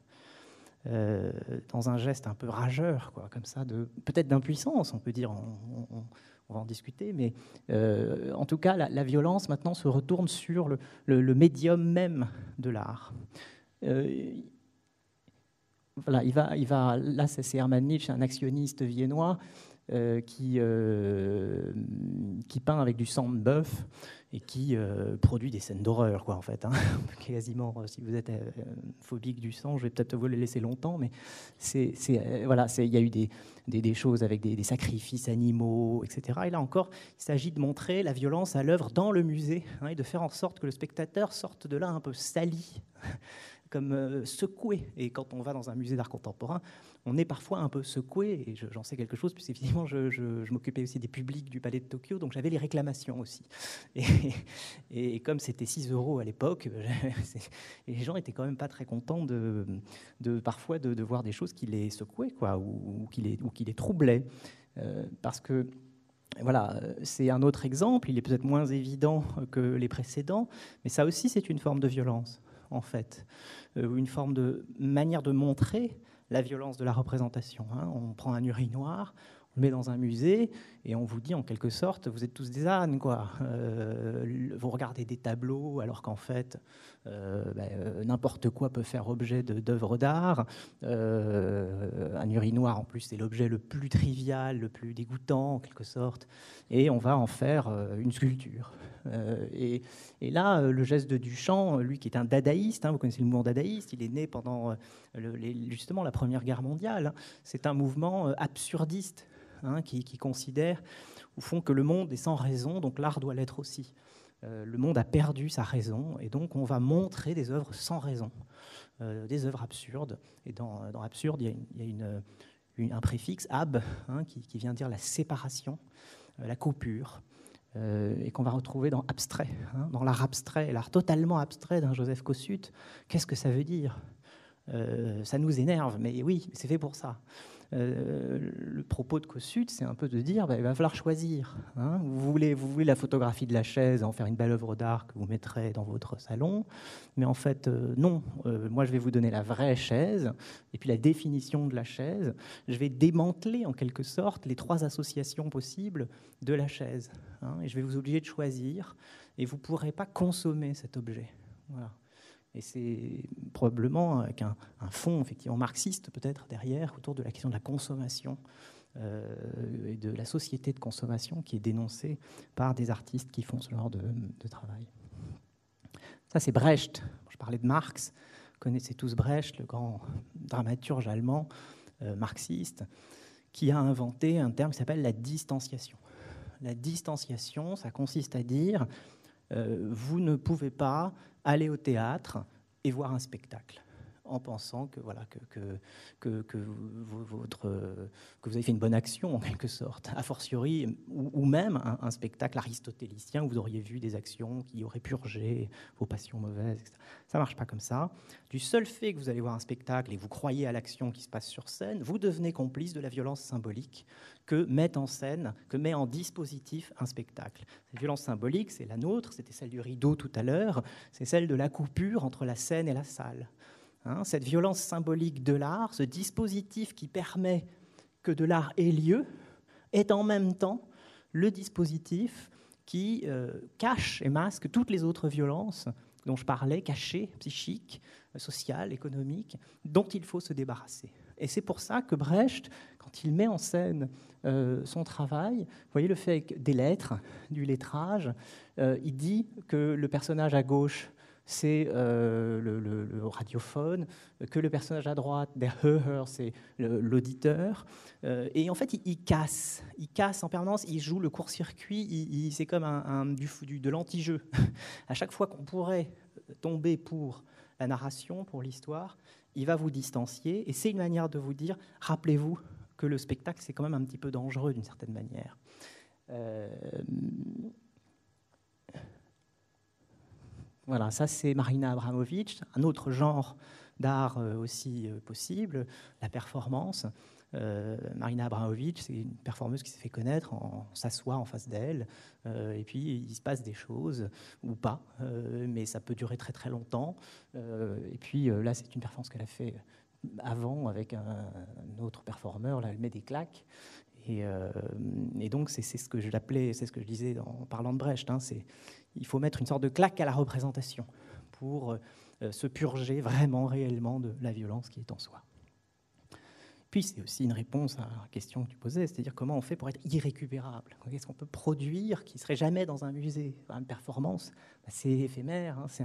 Dans un geste un peu rageur, comme ça, peut-être d'impuissance, on peut dire, on va en discuter, mais en tout cas, la violence maintenant se retourne sur le médium même de l'art. Voilà, il va, là, c'est Hermann Nietzsche, un actionniste viennois, qui peint avec du sang de bœuf et qui produit des scènes d'horreur, en fait. Quasiment, si vous êtes phobique du sang, je vais peut-être vous le laisser longtemps, mais voilà, il y a eu des choses avec des sacrifices animaux, etc. Et là encore, il s'agit de montrer la violence à l'œuvre dans le musée, et de faire en sorte que le spectateur sorte de là un peu sali, comme secoué. Et quand on va dans un musée d'art contemporain, on est parfois un peu secoué, et j'en sais quelque chose, puisque évidemment je m'occupais aussi des publics du Palais de Tokyo, donc j'avais les réclamations aussi. Et comme c'était 6 € à l'époque, les gens étaient quand même pas très contents parfois de voir des choses qui les secouaient, ou qui les troublaient. Parce que, voilà, c'est un autre exemple, il est peut-être moins évident que les précédents, mais ça aussi c'est une forme de violence, en fait, une forme de manière de montrer la violence de la représentation. On prend un urinoir, on le met dans un musée, et on vous dit en quelque sorte, vous êtes tous des ânes, quoi. Vous regardez des tableaux, alors qu'en fait, n'importe quoi peut faire objet d'œuvres d'art. Un urinoir, en plus, c'est l'objet le plus trivial, le plus dégoûtant, en quelque sorte, et on va en faire une sculpture. Et là, le geste de Duchamp, lui qui est un dadaïste, vous connaissez le mouvement dadaïste, il est né pendant justement la Première Guerre mondiale. C'est un mouvement absurdiste qui considère, au fond, que le monde est sans raison, donc l'art doit l'être aussi. Le monde a perdu sa raison, et donc on va montrer des œuvres sans raison, des œuvres absurdes. Et dans absurde, il y a un préfixe, ab, qui vient dire la séparation, la coupure, et qu'on va retrouver dans abstrait, dans l'art abstrait, l'art totalement abstrait d'un Joseph Kosuth. Qu'est-ce que ça veut dire ? Ça nous énerve, mais oui, c'est fait pour ça. Le propos de Kosuth, c'est un peu de dire il va falloir choisir. Vous voulez la photographie de la chaise, en faire une belle œuvre d'art que vous mettrez dans votre salon, mais en fait, non. Moi, je vais vous donner la vraie chaise, et puis la définition de la chaise. Je vais démanteler, en quelque sorte, les 3 associations possibles de la chaise. Et je vais vous obliger de choisir, et vous ne pourrez pas consommer cet objet. Voilà. Et c'est probablement avec un fond effectivement marxiste peut-être derrière, autour de la question de la consommation et de la société de consommation qui est dénoncée par des artistes qui font ce genre de travail. Ça, c'est Brecht. Je parlais de Marx. Vous connaissez tous Brecht, le grand dramaturge allemand marxiste, qui a inventé un terme qui s'appelle la distanciation. La distanciation, ça consiste à dire vous ne pouvez pas aller au théâtre et voir un spectacle en pensant que, voilà, que vous avez fait une bonne action, en quelque sorte, a fortiori, ou même un spectacle aristotélicien où vous auriez vu des actions qui auraient purgé vos passions mauvaises, etc. Ça ne marche pas comme ça. Du seul fait que vous allez voir un spectacle et que vous croyez à l'action qui se passe sur scène, vous devenez complice de la violence symbolique que met en scène, que met en dispositif un spectacle. Cette violence symbolique, c'est la nôtre, c'était celle du rideau tout à l'heure, c'est celle de la coupure entre la scène et la salle. Cette violence symbolique de l'art, ce dispositif qui permet que de l'art ait lieu, est en même temps le dispositif qui cache et masque toutes les autres violences dont je parlais, cachées, psychiques, sociales, économiques, dont il faut se débarrasser. Et c'est pour ça que Brecht, quand il met en scène son travail, vous voyez le fait avec des lettres, du lettrage, il dit que le personnage à gauche, c'est le radiophone, que le personnage à droite, der Hörer, c'est l'auditeur. Et en fait, il casse en permanence, il joue le court-circuit, c'est comme de l'anti-jeu. À chaque fois qu'on pourrait tomber pour la narration, pour l'histoire, il va vous distancier, et c'est une manière de vous dire, rappelez-vous que le spectacle, c'est quand même un petit peu dangereux d'une certaine manière. Voilà, ça c'est Marina Abramović, un autre genre d'art aussi possible, la performance. Marina Abramović, c'est une performeuse qui s'est fait connaître en s'assoit en face d'elle, et puis il se passe des choses, ou pas, mais ça peut durer très très longtemps. Et puis là, c'est une performance qu'elle a fait avant avec un autre performeur, là elle met des claques. Et donc c'est ce que je l'appelais, c'est ce que je disais en parlant de Brecht, il faut mettre une sorte de claque à la représentation pour se purger vraiment, réellement de la violence qui est en soi. Puis c'est aussi une réponse à la question que tu posais, c'est-à-dire comment on fait pour être irrécupérable. Qu'est-ce qu'on peut produire qui ne serait jamais dans un musée ? Une performance, c'est éphémère, c'est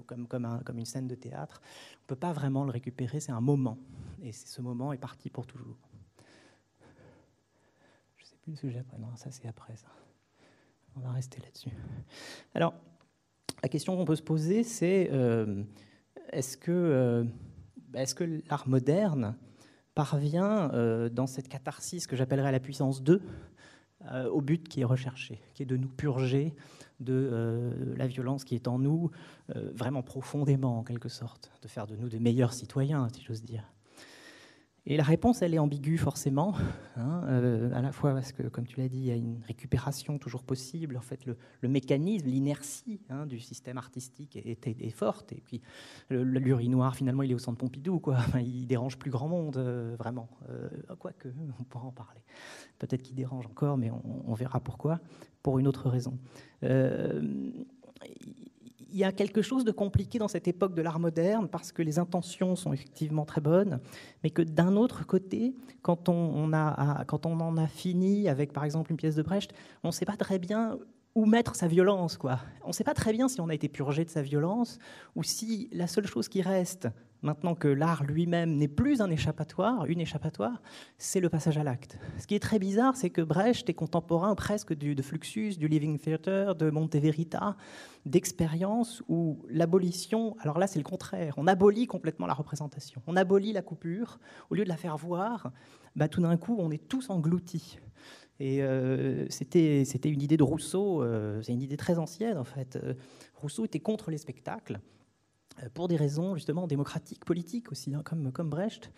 comme une scène de théâtre. On ne peut pas vraiment le récupérer, c'est un moment. Et ce moment est parti pour toujours. Je ne sais plus le sujet après, non, ça c'est après ça. On va rester là-dessus. Alors, la question qu'on peut se poser, c'est est-ce que l'art moderne parvient dans cette catharsis que j'appellerais la puissance 2 au but qui est recherché, qui est de nous purger de la violence qui est en nous, vraiment profondément en quelque sorte, de faire de nous de meilleurs citoyens, si j'ose dire. Et la réponse, elle est ambiguë forcément, hein, à la fois parce que, comme tu l'as dit, il y a une récupération toujours possible. En fait, le mécanisme, l'inertie du système artistique est forte. Et puis, l'urinoir, finalement, il est au centre Pompidou, quoi. Enfin, il dérange plus grand monde, vraiment. Quoique, on pourra en parler. Peut-être qu'il dérange encore, mais on verra pourquoi, pour une autre raison. Il y a quelque chose de compliqué dans cette époque de l'art moderne parce que les intentions sont effectivement très bonnes, mais que d'un autre côté, quand on en a fini avec, par exemple, une pièce de Brecht, on ne sait pas très bien où mettre sa violence, quoi. On ne sait pas très bien si on a été purgé de sa violence ou si la seule chose qui reste, maintenant que l'art lui-même n'est plus un échappatoire, une échappatoire, c'est le passage à l'acte. Ce qui est très bizarre, c'est que Brecht est contemporain presque de Fluxus, du Living Theatre, de Monteverita, d'expériences où l'abolition, alors là c'est le contraire, on abolit complètement la représentation, on abolit la coupure, au lieu de la faire voir, tout d'un coup on est tous engloutis. Et c'était une idée de Rousseau, c'est une idée très ancienne en fait. Rousseau était contre les spectacles, pour des raisons justement démocratiques, politiques aussi, hein, comme Brecht.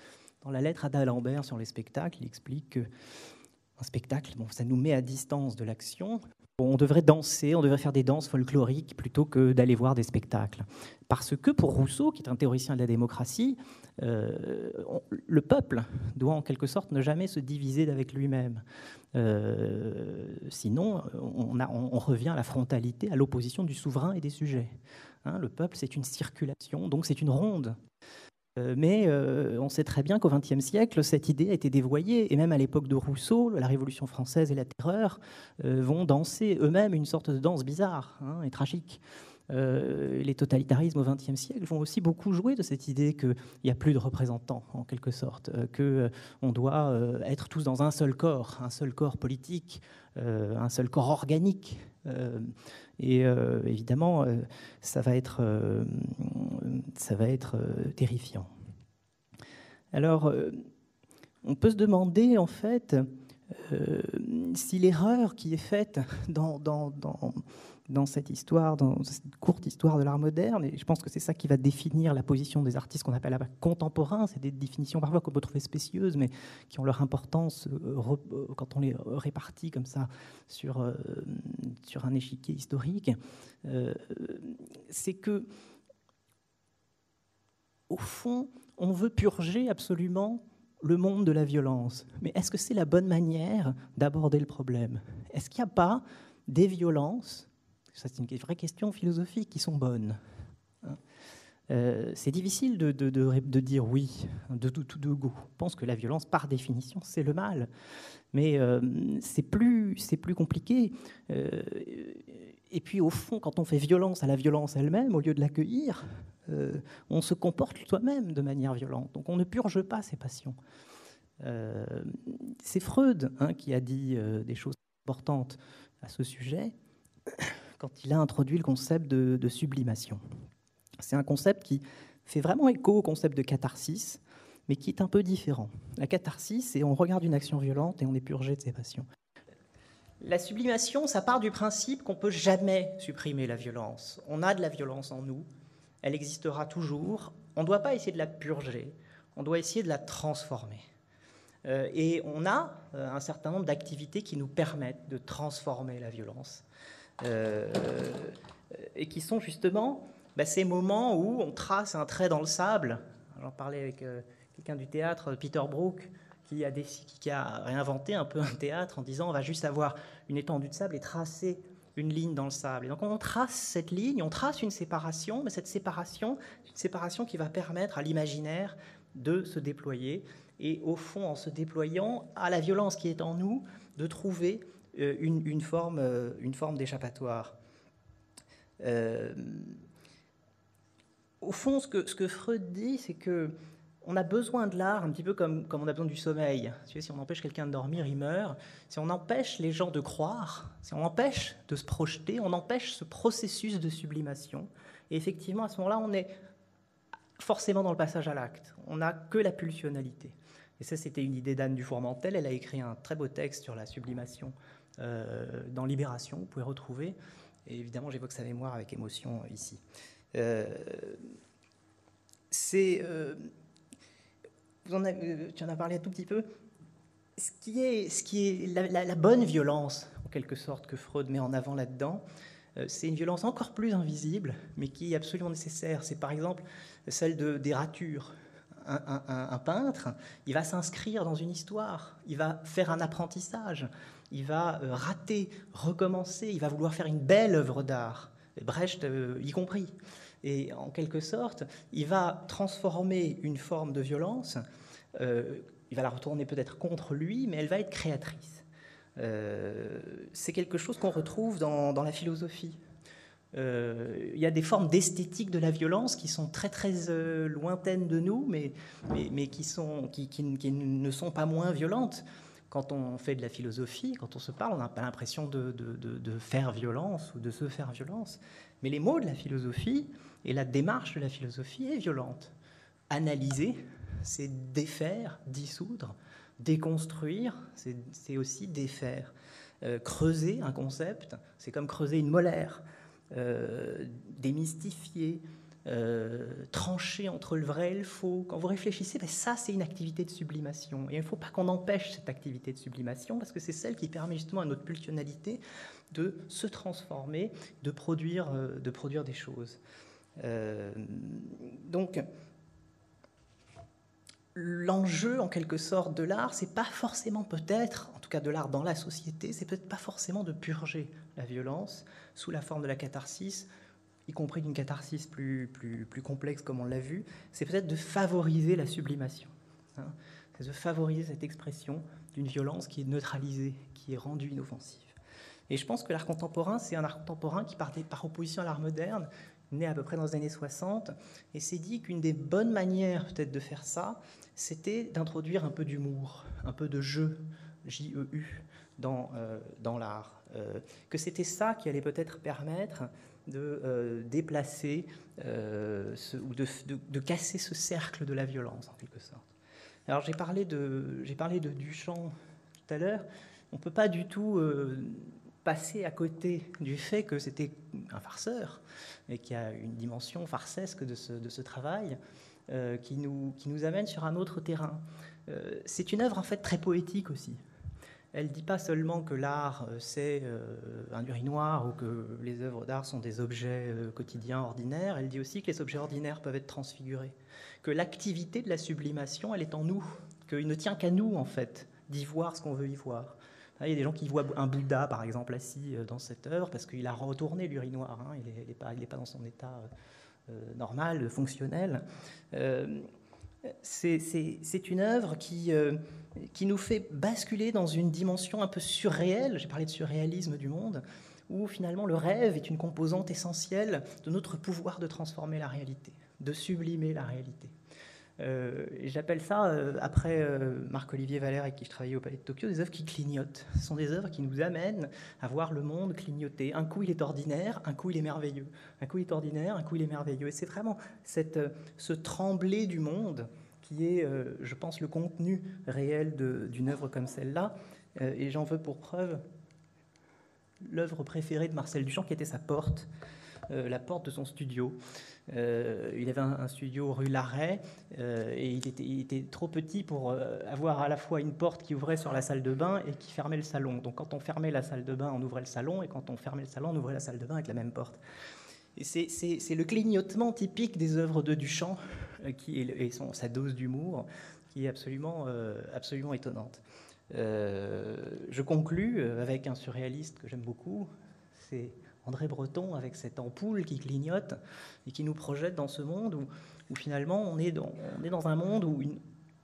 Dans la lettre à d'Alembert sur les spectacles, il explique qu'un spectacle, ça nous met à distance de l'action. On devrait danser, on devrait faire des danses folkloriques plutôt que d'aller voir des spectacles. Parce que pour Rousseau, qui est un théoricien de la démocratie, le peuple doit en quelque sorte ne jamais se diviser avec lui-même. Sinon, on revient à la frontalité, à l'opposition du souverain et des sujets. Hein, le peuple, c'est une circulation, donc c'est une ronde. Mais on sait très bien qu'au XXe siècle, cette idée a été dévoyée. Et même à l'époque de Rousseau, la Révolution française et la Terreur vont danser eux-mêmes une sorte de danse bizarre et tragique. Les totalitarismes au XXe siècle vont aussi beaucoup jouer de cette idée qu'il n'y a plus de représentants, en quelque sorte, qu'on doit être tous dans un seul corps politique, un seul corps organique. Et évidemment, ça va être terrifiant. Alors, on peut se demander, en fait, si l'erreur qui est faite dans cette histoire, dans cette courte histoire de l'art moderne, et je pense que c'est ça qui va définir la position des artistes qu'on appelle contemporains, c'est des définitions parfois qu'on peut trouver spécieuses, mais qui ont leur importance quand on les répartit comme ça sur un échiquier historique, c'est que, au fond, on veut purger absolument le monde de la violence. Mais est-ce que c'est la bonne manière d'aborder le problème ? Est-ce qu'il n'y a pas des violences, ça c'est une vraie question philosophique, qui sont bonnes ? C'est difficile de dire oui, de tout de go. On pense que la violence, par définition, c'est le mal. Mais c'est plus compliqué. Et puis, au fond, quand on fait violence à la violence elle-même, au lieu de l'accueillir, on se comporte soi-même de manière violente. Donc, on ne purge pas ses passions. C'est Freud qui a dit des choses importantes à ce sujet quand il a introduit le concept de sublimation. C'est un concept qui fait vraiment écho au concept de catharsis, mais qui est un peu différent. La catharsis, c'est on regarde une action violente et on est purgé de ses passions. La sublimation, ça part du principe qu'on ne peut jamais supprimer la violence. On a de la violence en nous, elle existera toujours. On ne doit pas essayer de la purger, on doit essayer de la transformer. Et on a un certain nombre d'activités qui nous permettent de transformer la violence. Et qui sont justement ces moments où on trace un trait dans le sable. J'en parlais avec quelqu'un du théâtre, Peter Brook, qui a réinventé un peu un théâtre en disant on va juste avoir une étendue de sable et tracer une ligne dans le sable. Et donc on trace cette ligne, on trace une séparation, mais cette séparation, c'est une séparation qui va permettre à l'imaginaire de se déployer. Et au fond, en se déployant, à la violence qui est en nous, de trouver une forme d'échappatoire. Au fond, ce que Freud dit, c'est qu'on a besoin de l'art un petit peu comme on a besoin du sommeil. Si on empêche quelqu'un de dormir, il meurt. Si on empêche les gens de croire, si on empêche de se projeter, on empêche ce processus de sublimation. Et effectivement, à ce moment-là, on est forcément dans le passage à l'acte. On n'a que la pulsionalité. Et ça, c'était une idée d'Anne Dufourmentel. Elle a écrit un très beau texte sur la sublimation dans Libération, vous pouvez retrouver. Et évidemment, j'évoque sa mémoire avec émotion ici. tu en as parlé un tout petit peu. Ce qui est la bonne violence, en quelque sorte, que Freud met en avant là-dedans, c'est une violence encore plus invisible, mais qui est absolument nécessaire. C'est par exemple celle des ratures. Un peintre, il va s'inscrire dans une histoire, il va faire un apprentissage, il va rater, recommencer, il va vouloir faire une belle œuvre d'art, Brecht y compris. Et en quelque sorte, il va transformer une forme de violence, il va la retourner peut-être contre lui, mais elle va être créatrice. C'est quelque chose qu'on retrouve dans la philosophie. Il y a des formes d'esthétique de la violence qui sont très très lointaines de nous, mais qui ne sont pas moins violentes. Quand on fait de la philosophie, quand on se parle, on n'a pas l'impression de faire violence ou de se faire violence. Mais les mots de la philosophie et la démarche de la philosophie est violente. Analyser, c'est défaire, dissoudre. Déconstruire, c'est aussi défaire. Creuser un concept, c'est comme creuser une molaire. Démystifier, trancher entre le vrai et le faux. Quand vous réfléchissez, ça c'est une activité de sublimation. Et il ne faut pas qu'on empêche cette activité de sublimation parce que c'est celle qui permet justement à notre pulsionalité de se transformer, de produire des choses. Donc, l'enjeu en quelque sorte de l'art, c'est pas forcément peut-être, en tout cas de l'art dans la société, c'est peut-être pas forcément de purger la violence sous la forme de la catharsis, y compris d'une catharsis plus complexe comme on l'a vu, c'est peut-être de favoriser la sublimation. C'est de favoriser cette expression d'une violence qui est neutralisée, qui est rendue inoffensive. Et je pense que l'art contemporain, c'est un art contemporain qui, par opposition à l'art moderne, né à peu près dans les années 60, et s'est dit qu'une des bonnes manières peut-être de faire ça, c'était d'introduire un peu d'humour, un peu de jeu, J-E-U, dans l'art. Que c'était ça qui allait peut-être permettre de déplacer ou de casser ce cercle de la violence, en quelque sorte. Alors j'ai parlé de Duchamp tout à l'heure. On ne peut pas du tout passer à côté du fait que c'était un farceur et qu'il y a une dimension farcesque de ce travail qui nous amène sur un autre terrain. C'est une œuvre en fait très poétique aussi. Elle ne dit pas seulement que l'art c'est un urinoir ou que les œuvres d'art sont des objets quotidiens ordinaires, elle dit aussi que les objets ordinaires peuvent être transfigurés, que l'activité de la sublimation elle est en nous, qu'il ne tient qu'à nous en fait d'y voir ce qu'on veut y voir. Il y a des gens qui voient un Bouddha, par exemple, assis dans cette œuvre parce qu'il a retourné l'urinoir. Hein, il n'est pas dans son état normal, fonctionnel. C'est une œuvre qui nous fait basculer dans une dimension un peu surréelle. J'ai parlé de surréalisme du monde, où finalement le rêve est une composante essentielle de notre pouvoir de transformer la réalité, de sublimer la réalité. Et j'appelle ça, après Marc-Olivier Valère avec qui je travaillais au Palais de Tokyo, des œuvres qui clignotent. Ce sont des œuvres qui nous amènent à voir le monde clignoter. Un coup il est ordinaire, un coup il est merveilleux. Un coup il est ordinaire, un coup il est merveilleux. Et c'est vraiment ce trembler du monde qui est, je pense, le contenu réel d'une œuvre comme celle-là. Et j'en veux pour preuve l'œuvre préférée de Marcel Duchamp, qui était sa porte, la porte de son studio. Il avait un studio rue Larrey et il était trop petit pour avoir à la fois une porte qui ouvrait sur la salle de bain et qui fermait le salon. Donc quand on fermait la salle de bain, on ouvrait le salon, et quand on fermait le salon, on ouvrait la salle de bain avec la même porte. Et c'est le clignotement typique des œuvres de Duchamp et sa dose d'humour qui est absolument étonnante. Je conclus avec un surréaliste que j'aime beaucoup, c'est André Breton, avec cette ampoule qui clignote et qui nous projette dans ce monde où finalement on est dans un monde où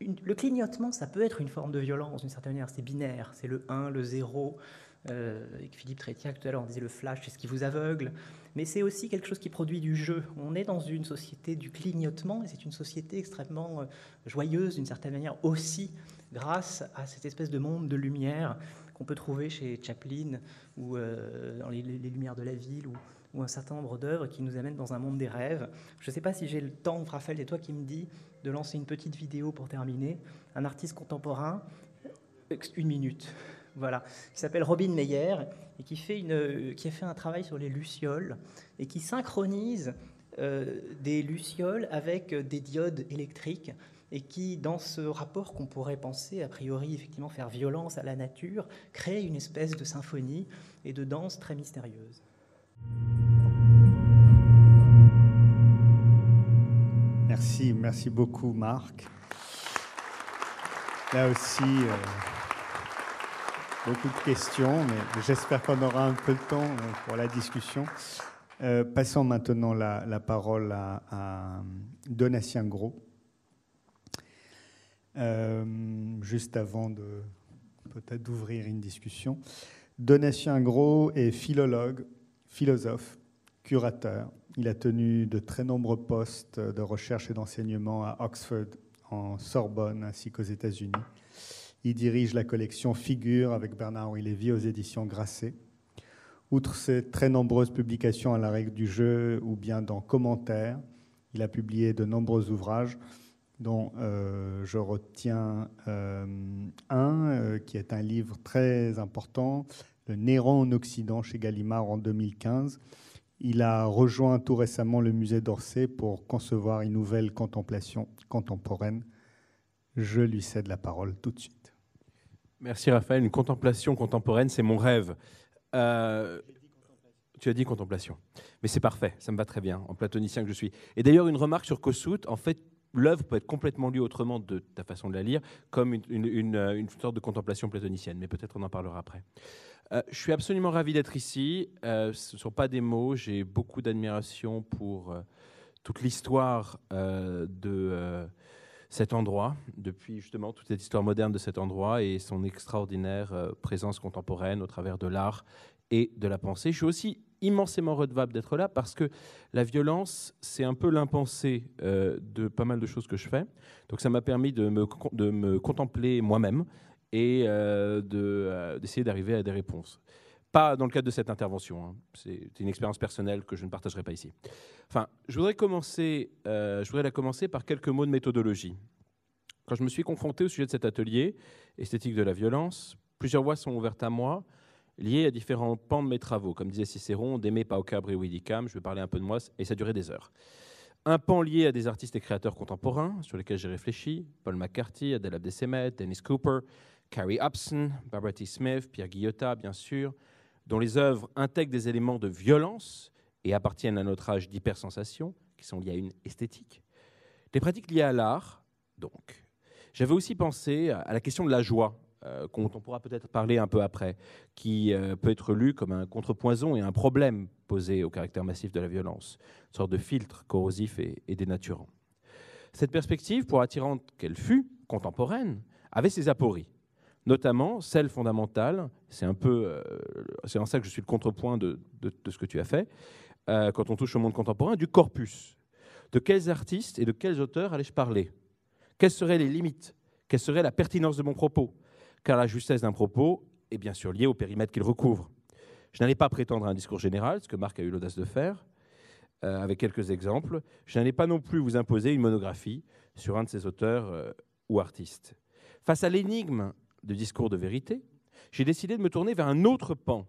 le clignotement, ça peut être une forme de violence d'une certaine manière, c'est binaire, c'est le 1, le 0, avec Philippe Trétiac tout à l'heure on disait le flash, c'est ce qui vous aveugle, mais c'est aussi quelque chose qui produit du jeu. On est dans une société du clignotement et c'est une société extrêmement joyeuse d'une certaine manière aussi, grâce à cette espèce de monde de lumière qu'on peut trouver chez Chaplin ou dans les Lumières de la ville ou un certain nombre d'œuvres qui nous amènent dans un monde des rêves. Je ne sais pas si j'ai le temps, Raphaël, et toi qui me dis de lancer une petite vidéo pour terminer. Un artiste contemporain, 1 minute, voilà, qui s'appelle Robin Meyer et qui a fait un travail sur les lucioles et qui synchronise des lucioles avec des diodes électriques et qui, dans ce rapport qu'on pourrait penser, a priori, effectivement, faire violence à la nature, crée une espèce de symphonie et de danse très mystérieuse. Merci beaucoup Marc. Là aussi, beaucoup de questions, mais j'espère qu'on aura un peu de temps pour la discussion. Passons maintenant la parole à Donatien Gros. Juste avant peut-être d'ouvrir une discussion. Donatien Gros est philologue, philosophe, curateur. Il a tenu de très nombreux postes de recherche et d'enseignement à Oxford, en Sorbonne, ainsi qu'aux États-Unis. Il dirige la collection Figures avec Bernard-Henri Lévy aux éditions Grasset. Outre ses très nombreuses publications à la règle du jeu ou bien dans Commentaires, il a publié de nombreux ouvrages, dont je retiens un qui est un livre très important, Le Néron en Occident, chez Gallimard en 2015. Il a rejoint tout récemment le musée d'Orsay pour concevoir une nouvelle contemplation contemporaine. Je lui cède la parole tout de suite. Merci Raphaël. Une contemplation contemporaine, c'est mon rêve. Tu as dit contemplation. Mais c'est parfait, ça me va très bien, en platonicien que je suis. Et d'ailleurs, une remarque sur Kossuth, en fait, l'œuvre peut être complètement lue autrement de ta façon de la lire, comme une sorte de contemplation platonicienne, mais peut-être on en parlera après. Je suis absolument ravi d'être ici. Ce ne sont pas des mots, j'ai beaucoup d'admiration pour toute l'histoire de cet endroit, depuis justement toute cette histoire moderne de cet endroit et son extraordinaire présence contemporaine au travers de l'art et de la pensée. Je suis aussi immensément redevable d'être là parce que la violence, c'est un peu l'impensé de pas mal de choses que je fais. Donc ça m'a permis de me contempler moi-même et d'essayer d'arriver à des réponses. Pas dans le cadre de cette intervention, hein. C'est une expérience personnelle que je ne partagerai pas ici. Enfin, je voudrais la commencer par quelques mots de méthodologie. Quand je me suis confronté au sujet de cet atelier, Esthétique de la violence, plusieurs voies sont ouvertes à moi, liées à différents pans de mes travaux. Comme disait Cicéron, d'Aimé Paucabre et Widdicombe, je vais parler un peu de moi, et ça durait des heures. Un pan lié à des artistes et créateurs contemporains, sur lesquels j'ai réfléchi, Paul McCarthy, Adèle Abdesemet, Dennis Cooper, Carrie Upson, Barbara T. Smith, Pierre Guillotat, bien sûr, dont les œuvres intègrent des éléments de violence et appartiennent à notre âge d'hypersensation, qui sont liés à une esthétique. Des pratiques liées à l'art, donc. J'avais aussi pensé à la question de la joie, dont on pourra peut-être parler un peu après, qui peut être lue comme un contrepoison et un problème posé au caractère massif de la violence, une sorte de filtre corrosif et dénaturant. Cette perspective, pour attirante qu'elle fut, contemporaine, avait ses apories, notamment celle fondamentale, c'est en ça que je suis le contrepoint de ce que tu as fait, quand on touche au monde contemporain, du corpus. De quels artistes et de quels auteurs allais-je parler ? Quelles seraient les limites ? Quelle serait la pertinence de mon propos ? Car la justesse d'un propos est bien sûr liée au périmètre qu'il recouvre. Je n'allais pas prétendre à un discours général, ce que Marc a eu l'audace de faire, avec quelques exemples. Je n'allais pas non plus vous imposer une monographie sur un de ces auteurs ou artistes. Face à l'énigme du discours de vérité, j'ai décidé de me tourner vers un autre pan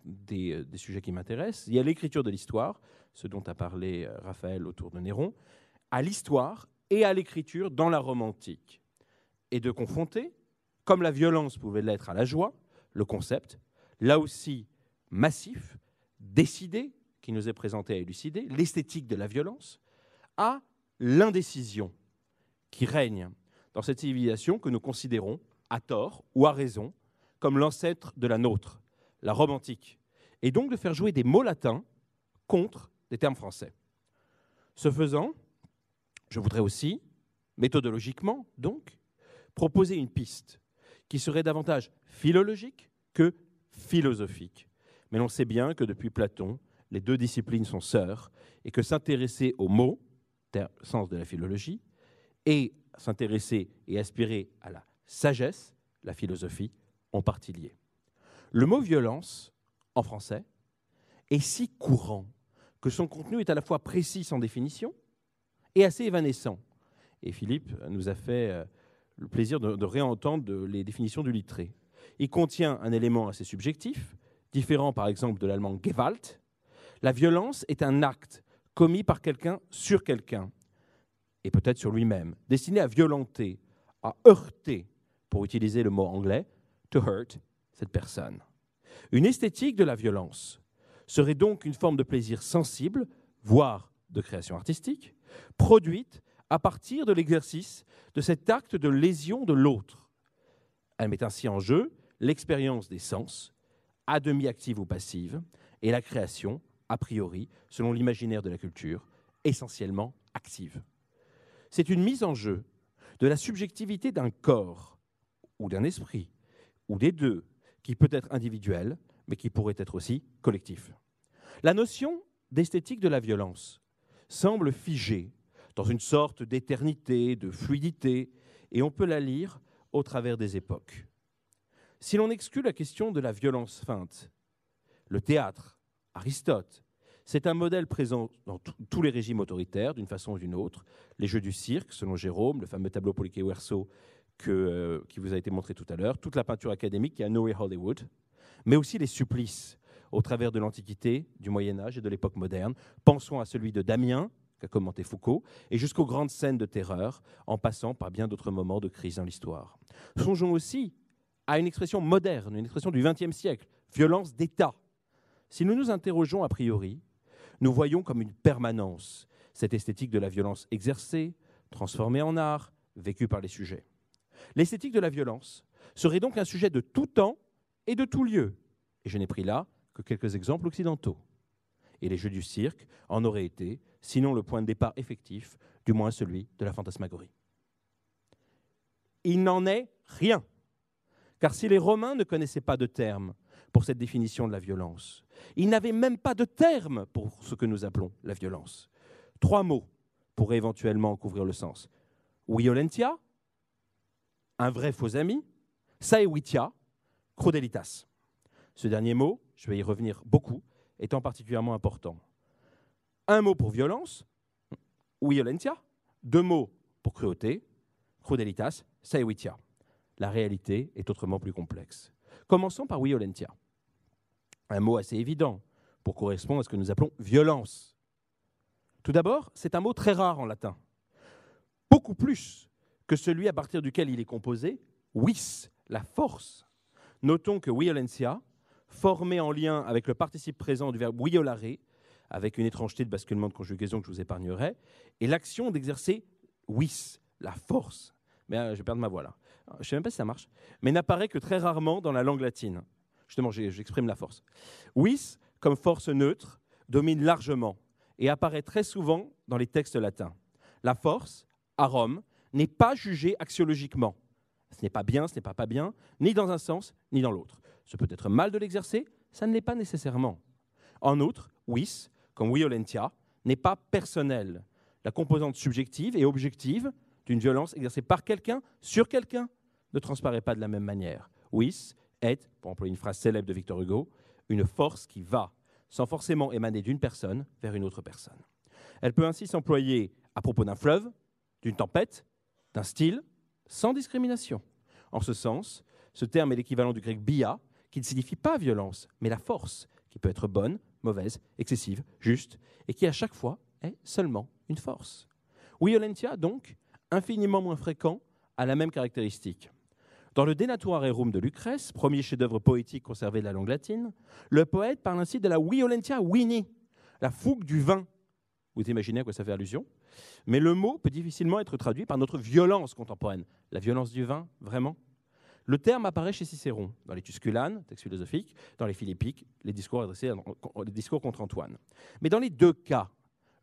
des sujets qui m'intéressent. Il y a l'écriture de l'histoire, ce dont a parlé Raphaël autour de Néron, à l'histoire et à l'écriture dans la Rome antique, et de confronter, comme la violence pouvait l'être à la joie, le concept, là aussi massif, décidé, qui nous est présenté à élucider, l'esthétique de la violence, à l'indécision qui règne dans cette civilisation que nous considérons, à tort ou à raison, comme l'ancêtre de la nôtre, la Rome antique, et donc de faire jouer des mots latins contre des termes français. Ce faisant, je voudrais aussi, méthodologiquement donc, proposer une piste qui serait davantage philologique que philosophique. Mais l'on sait bien que depuis Platon, les deux disciplines sont sœurs et que s'intéresser aux mots, sens de la philologie, et s'intéresser et aspirer à la sagesse, la philosophie, en partie liés. Le mot violence, en français, est si courant que son contenu est à la fois précis sans définition et assez évanescent. Et Philippe nous a fait le plaisir de réentendre les définitions du Littré. Il contient un élément assez subjectif, différent par exemple de l'allemand Gewalt. La violence est un acte commis par quelqu'un sur quelqu'un. et peut-être sur lui-même, destiné à violenter, à heurter, pour utiliser le mot anglais, to hurt, cette personne. Une esthétique de la violence serait donc une forme de plaisir sensible, voire de création artistique, produite à partir de l'exercice de cet acte de lésion de l'autre. Elle met ainsi en jeu l'expérience des sens, à demi active ou passive, et la création, a priori, selon l'imaginaire de la culture, essentiellement active. C'est une mise en jeu de la subjectivité d'un corps, ou d'un esprit, ou des deux, qui peut être individuel, mais qui pourrait être aussi collectif. La notion d'esthétique de la violence semble figée dans une sorte d'éternité, de fluidité, et on peut la lire au travers des époques. Si l'on exclut la question de la violence feinte, le théâtre, Aristote, c'est un modèle présent dans tous les régimes autoritaires, d'une façon ou d'une autre. Les jeux du cirque, selon Jérôme, le fameux tableau Poliquet Huerso qui vous a été montré tout à l'heure, toute la peinture académique qui a noé Hollywood, mais aussi les supplices au travers de l'Antiquité, du Moyen-Âge et de l'époque moderne. Pensons à celui de Damien, qu'a commenté Foucault, et jusqu'aux grandes scènes de terreur, en passant par bien d'autres moments de crise dans l'histoire. Songeons aussi à une expression moderne, une expression du XXe siècle, violence d'État. Si nous nous interrogeons a priori, nous voyons comme une permanence cette esthétique de la violence exercée, transformée en art, vécue par les sujets. L'esthétique de la violence serait donc un sujet de tout temps et de tout lieu. Et je n'ai pris là que quelques exemples occidentaux. Et les jeux du cirque en auraient été, sinon le point de départ effectif, du moins celui de la fantasmagorie. Il n'en est rien. Car si les Romains ne connaissaient pas de terme pour cette définition de la violence, ils n'avaient même pas de terme pour ce que nous appelons la violence. 3 mots pourraient éventuellement en couvrir le sens. Violentia, un vrai faux ami, saevitia, crudelitas. Ce dernier mot, je vais y revenir beaucoup, étant particulièrement important. 1 mot pour violence, violentia, 2 mots pour cruauté, crudelitas, saevitia. La réalité est autrement plus complexe. Commençons par violentia. Un mot assez évident pour correspondre à ce que nous appelons violence. Tout d'abord, c'est un mot très rare en latin. Beaucoup plus que celui à partir duquel il est composé, vis, la force. Notons que violentia, formé en lien avec le participe présent du verbe violare, avec une étrangeté de basculement de conjugaison que je vous épargnerai, est l'action d'exercer vis, la force. Mais je vais perdre ma voix là. Je ne sais même pas si ça marche, mais n'apparaît que très rarement dans la langue latine. Justement, j'exprime la force. Vis, comme force neutre, domine largement et apparaît très souvent dans les textes latins. La force, à Rome, n'est pas jugée axiologiquement. Ce n'est pas bien, ce n'est pas bien, ni dans un sens, ni dans l'autre. Ce peut être mal de l'exercer, ça ne l'est pas nécessairement. En outre, vis, comme violentia, n'est pas personnel. La composante subjective et objective d'une violence exercée par quelqu'un sur quelqu'un ne transparaît pas de la même manière. Vis est, pour employer une phrase célèbre de Victor Hugo, une force qui va, sans forcément émaner d'une personne, vers une autre personne. Elle peut ainsi s'employer à propos d'un fleuve, d'une tempête, d'un style, sans discrimination. En ce sens, ce terme est l'équivalent du grec bia, qui ne signifie pas violence, mais la force, qui peut être bonne, mauvaise, excessive, juste, et qui à chaque fois est seulement une force. Violentia, donc, infiniment moins fréquent, a la même caractéristique. Dans le De Natura Rerum de Lucrèce, premier chef-d'œuvre poétique conservé de la langue latine, le poète parle ainsi de la violentia vini, la fougue du vin. Vous imaginez à quoi ça fait allusion? Mais le mot peut difficilement être traduit par notre violence contemporaine. La violence du vin, vraiment? Le terme apparaît chez Cicéron, dans les Tusculanes, texte philosophique, dans les Philippiques, les discours contre Antoine. Mais dans les deux cas,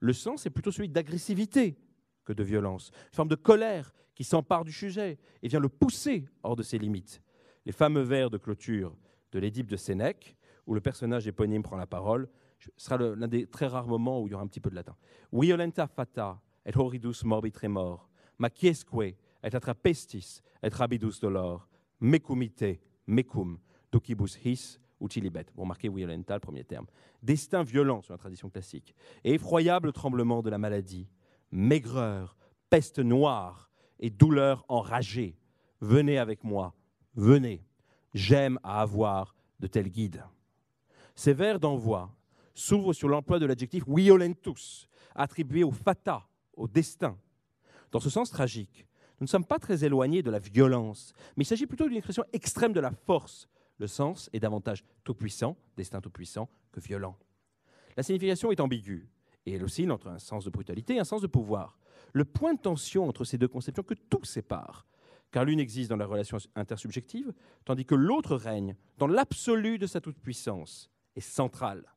le sens est plutôt celui d'agressivité que de violence, une forme de colère qui s'empare du sujet et vient le pousser hors de ses limites. Les fameux vers de clôture de l'Édipe de Sénèque, où le personnage éponyme prend la parole, sera l'un des très rares moments où il y aura un petit peu de latin. Violenta fata et horridus morbi tremor, maciesque et atrapestis et rabidus dolor, mecumite, mecum, docibus his, utilibet. Vous remarquez violenta, le premier terme. Destin violent sur la tradition classique, et effroyable tremblement de la maladie, maigreur, peste noire et douleur enragée. Venez avec moi, venez. J'aime à avoir de tels guides. Ces vers d'envoi s'ouvrent sur l'emploi de l'adjectif violentus, attribué au fata, au destin. Dans ce sens tragique, nous ne sommes pas très éloignés de la violence, mais il s'agit plutôt d'une expression extrême de la force. Le sens est davantage tout-puissant, destin tout-puissant, que violent. La signification est ambiguë, et elle oscille entre un sens de brutalité et un sens de pouvoir. Le point de tension entre ces deux conceptions que tout sépare, car l'une existe dans la relation intersubjective, tandis que l'autre règne dans l'absolu de sa toute-puissance, est central.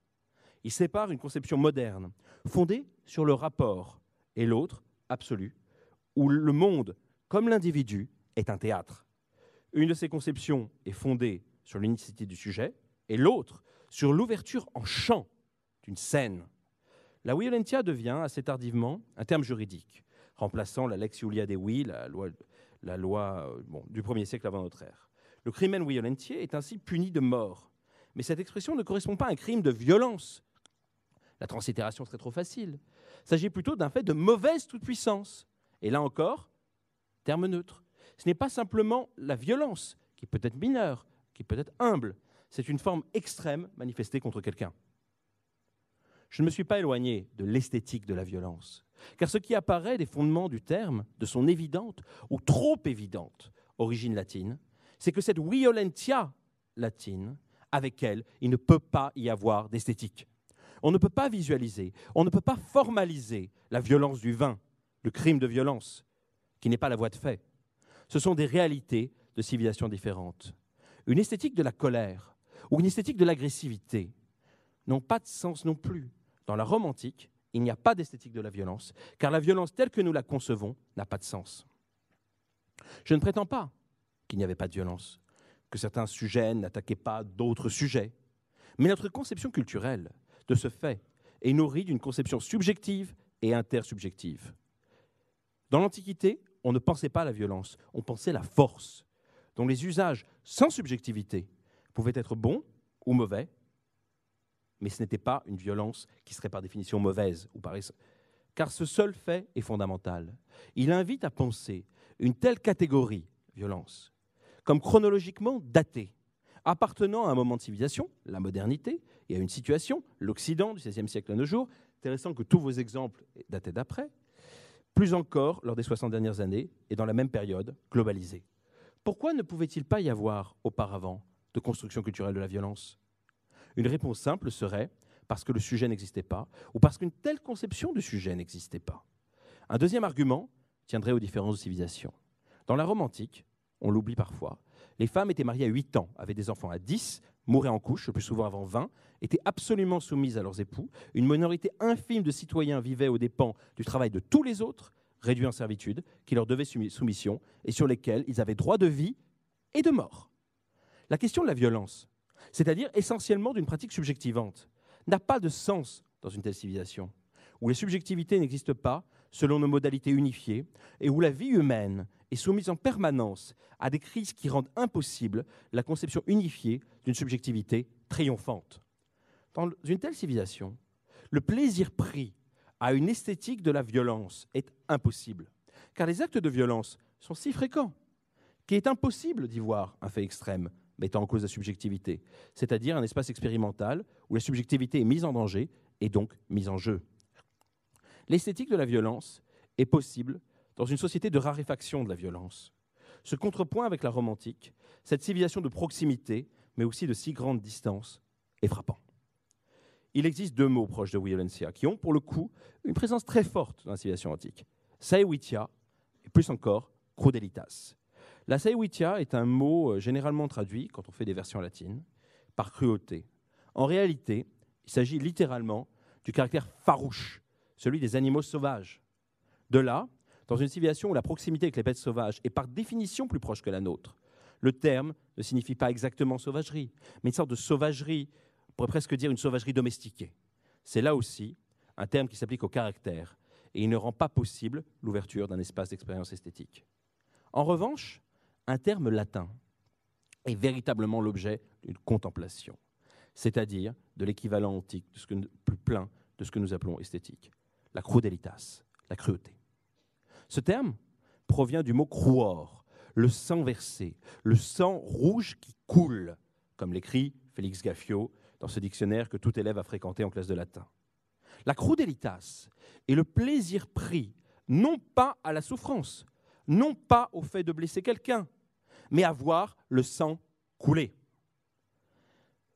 Il sépare une conception moderne, fondée sur le rapport, et l'autre, absolue, où le monde, comme l'individu, est un théâtre. Une de ces conceptions est fondée sur l'unicité du sujet, et l'autre sur l'ouverture en champ d'une scène. La violentia devient, assez tardivement, un terme juridique, remplaçant la lex Iulia Dei, la loi du 1er siècle avant notre ère. Le crimen violentiae est ainsi puni de mort. Mais cette expression ne correspond pas à un crime de violence. La translittération serait trop facile. Il s'agit plutôt d'un fait de mauvaise toute-puissance. Et là encore, terme neutre. Ce n'est pas simplement la violence, qui peut être mineure, qui peut être humble. C'est une forme extrême manifestée contre quelqu'un. Je ne me suis pas éloigné de l'esthétique de la violence, car ce qui apparaît des fondements du terme, de son évidente ou trop évidente origine latine, c'est que cette violentia latine, avec elle, il ne peut pas y avoir d'esthétique. On ne peut pas visualiser, on ne peut pas formaliser la violence du vin, le crime de violence, qui n'est pas la voie de fait. Ce sont des réalités de civilisations différentes. Une esthétique de la colère ou une esthétique de l'agressivité n'ont pas de sens non plus. Dans la Rome antique, il n'y a pas d'esthétique de la violence, car la violence telle que nous la concevons n'a pas de sens. Je ne prétends pas qu'il n'y avait pas de violence, que certains sujets n'attaquaient pas d'autres sujets, mais notre conception culturelle de ce fait est nourrie d'une conception subjective et intersubjective. Dans l'Antiquité, on ne pensait pas à la violence, on pensait à la force, dont les usages sans subjectivité pouvaient être bons ou mauvais, mais ce n'était pas une violence qui serait par définition mauvaise, car ce seul fait est fondamental. Il invite à penser une telle catégorie, violence, comme chronologiquement datée, appartenant à un moment de civilisation, la modernité, et à une situation, l'Occident du XVIe siècle à nos jours. Intéressant que tous vos exemples dataient d'après, plus encore lors des 60 dernières années, et dans la même période, globalisée. Pourquoi ne pouvait-il pas y avoir auparavant de construction culturelle de la violence ? Une réponse simple serait parce que le sujet n'existait pas, ou parce qu'une telle conception du sujet n'existait pas. Un deuxième argument tiendrait aux différences de civilisation. Dans la Rome antique, on l'oublie parfois, les femmes étaient mariées à 8 ans, avaient des enfants à 10, mouraient en couche, le plus souvent avant 20, étaient absolument soumises à leurs époux. Une minorité infime de citoyens vivait aux dépens du travail de tous les autres, réduits en servitude, qui leur devaient soumission et sur lesquels ils avaient droit de vie et de mort. La question de la violence, c'est-à-dire essentiellement d'une pratique subjectivante, n'a pas de sens dans une telle civilisation, où les subjectivités n'existent pas selon nos modalités unifiées et où la vie humaine est soumise en permanence à des crises qui rendent impossible la conception unifiée d'une subjectivité triomphante. Dans une telle civilisation, le plaisir pris à une esthétique de la violence est impossible, car les actes de violence sont si fréquents qu'il est impossible d'y voir un fait extrême mettant en cause la subjectivité, c'est-à-dire un espace expérimental où la subjectivité est mise en danger et donc mise en jeu. L'esthétique de la violence est possible dans une société de raréfaction de la violence. Ce contrepoint avec la Rome antique, cette civilisation de proximité, mais aussi de si grande distance, est frappant. Il existe deux mots proches de violentia qui ont, pour le coup, une présence très forte dans la civilisation antique. Saevitia, et plus encore, crudelitas. La saevitia est un mot généralement traduit, quand on fait des versions latines, par cruauté. En réalité, il s'agit littéralement du caractère farouche, celui des animaux sauvages. De là, dans une civilisation où la proximité avec les bêtes sauvages est par définition plus proche que la nôtre, le terme ne signifie pas exactement sauvagerie, mais une sorte de sauvagerie, on pourrait presque dire une sauvagerie domestiquée. C'est là aussi un terme qui s'applique au caractère, et il ne rend pas possible l'ouverture d'un espace d'expérience esthétique. En revanche, un terme latin est véritablement l'objet d'une contemplation, c'est-à-dire de l'équivalent antique, plus plein de ce que nous appelons esthétique, la crudelitas, la cruauté. Ce terme provient du mot cruor, le sang versé, le sang rouge qui coule, comme l'écrit Félix Gaffio dans ce dictionnaire que tout élève a fréquenté en classe de latin. La crudelitas est le plaisir pris non pas à la souffrance, non pas au fait de blesser quelqu'un, mais à voir le sang couler.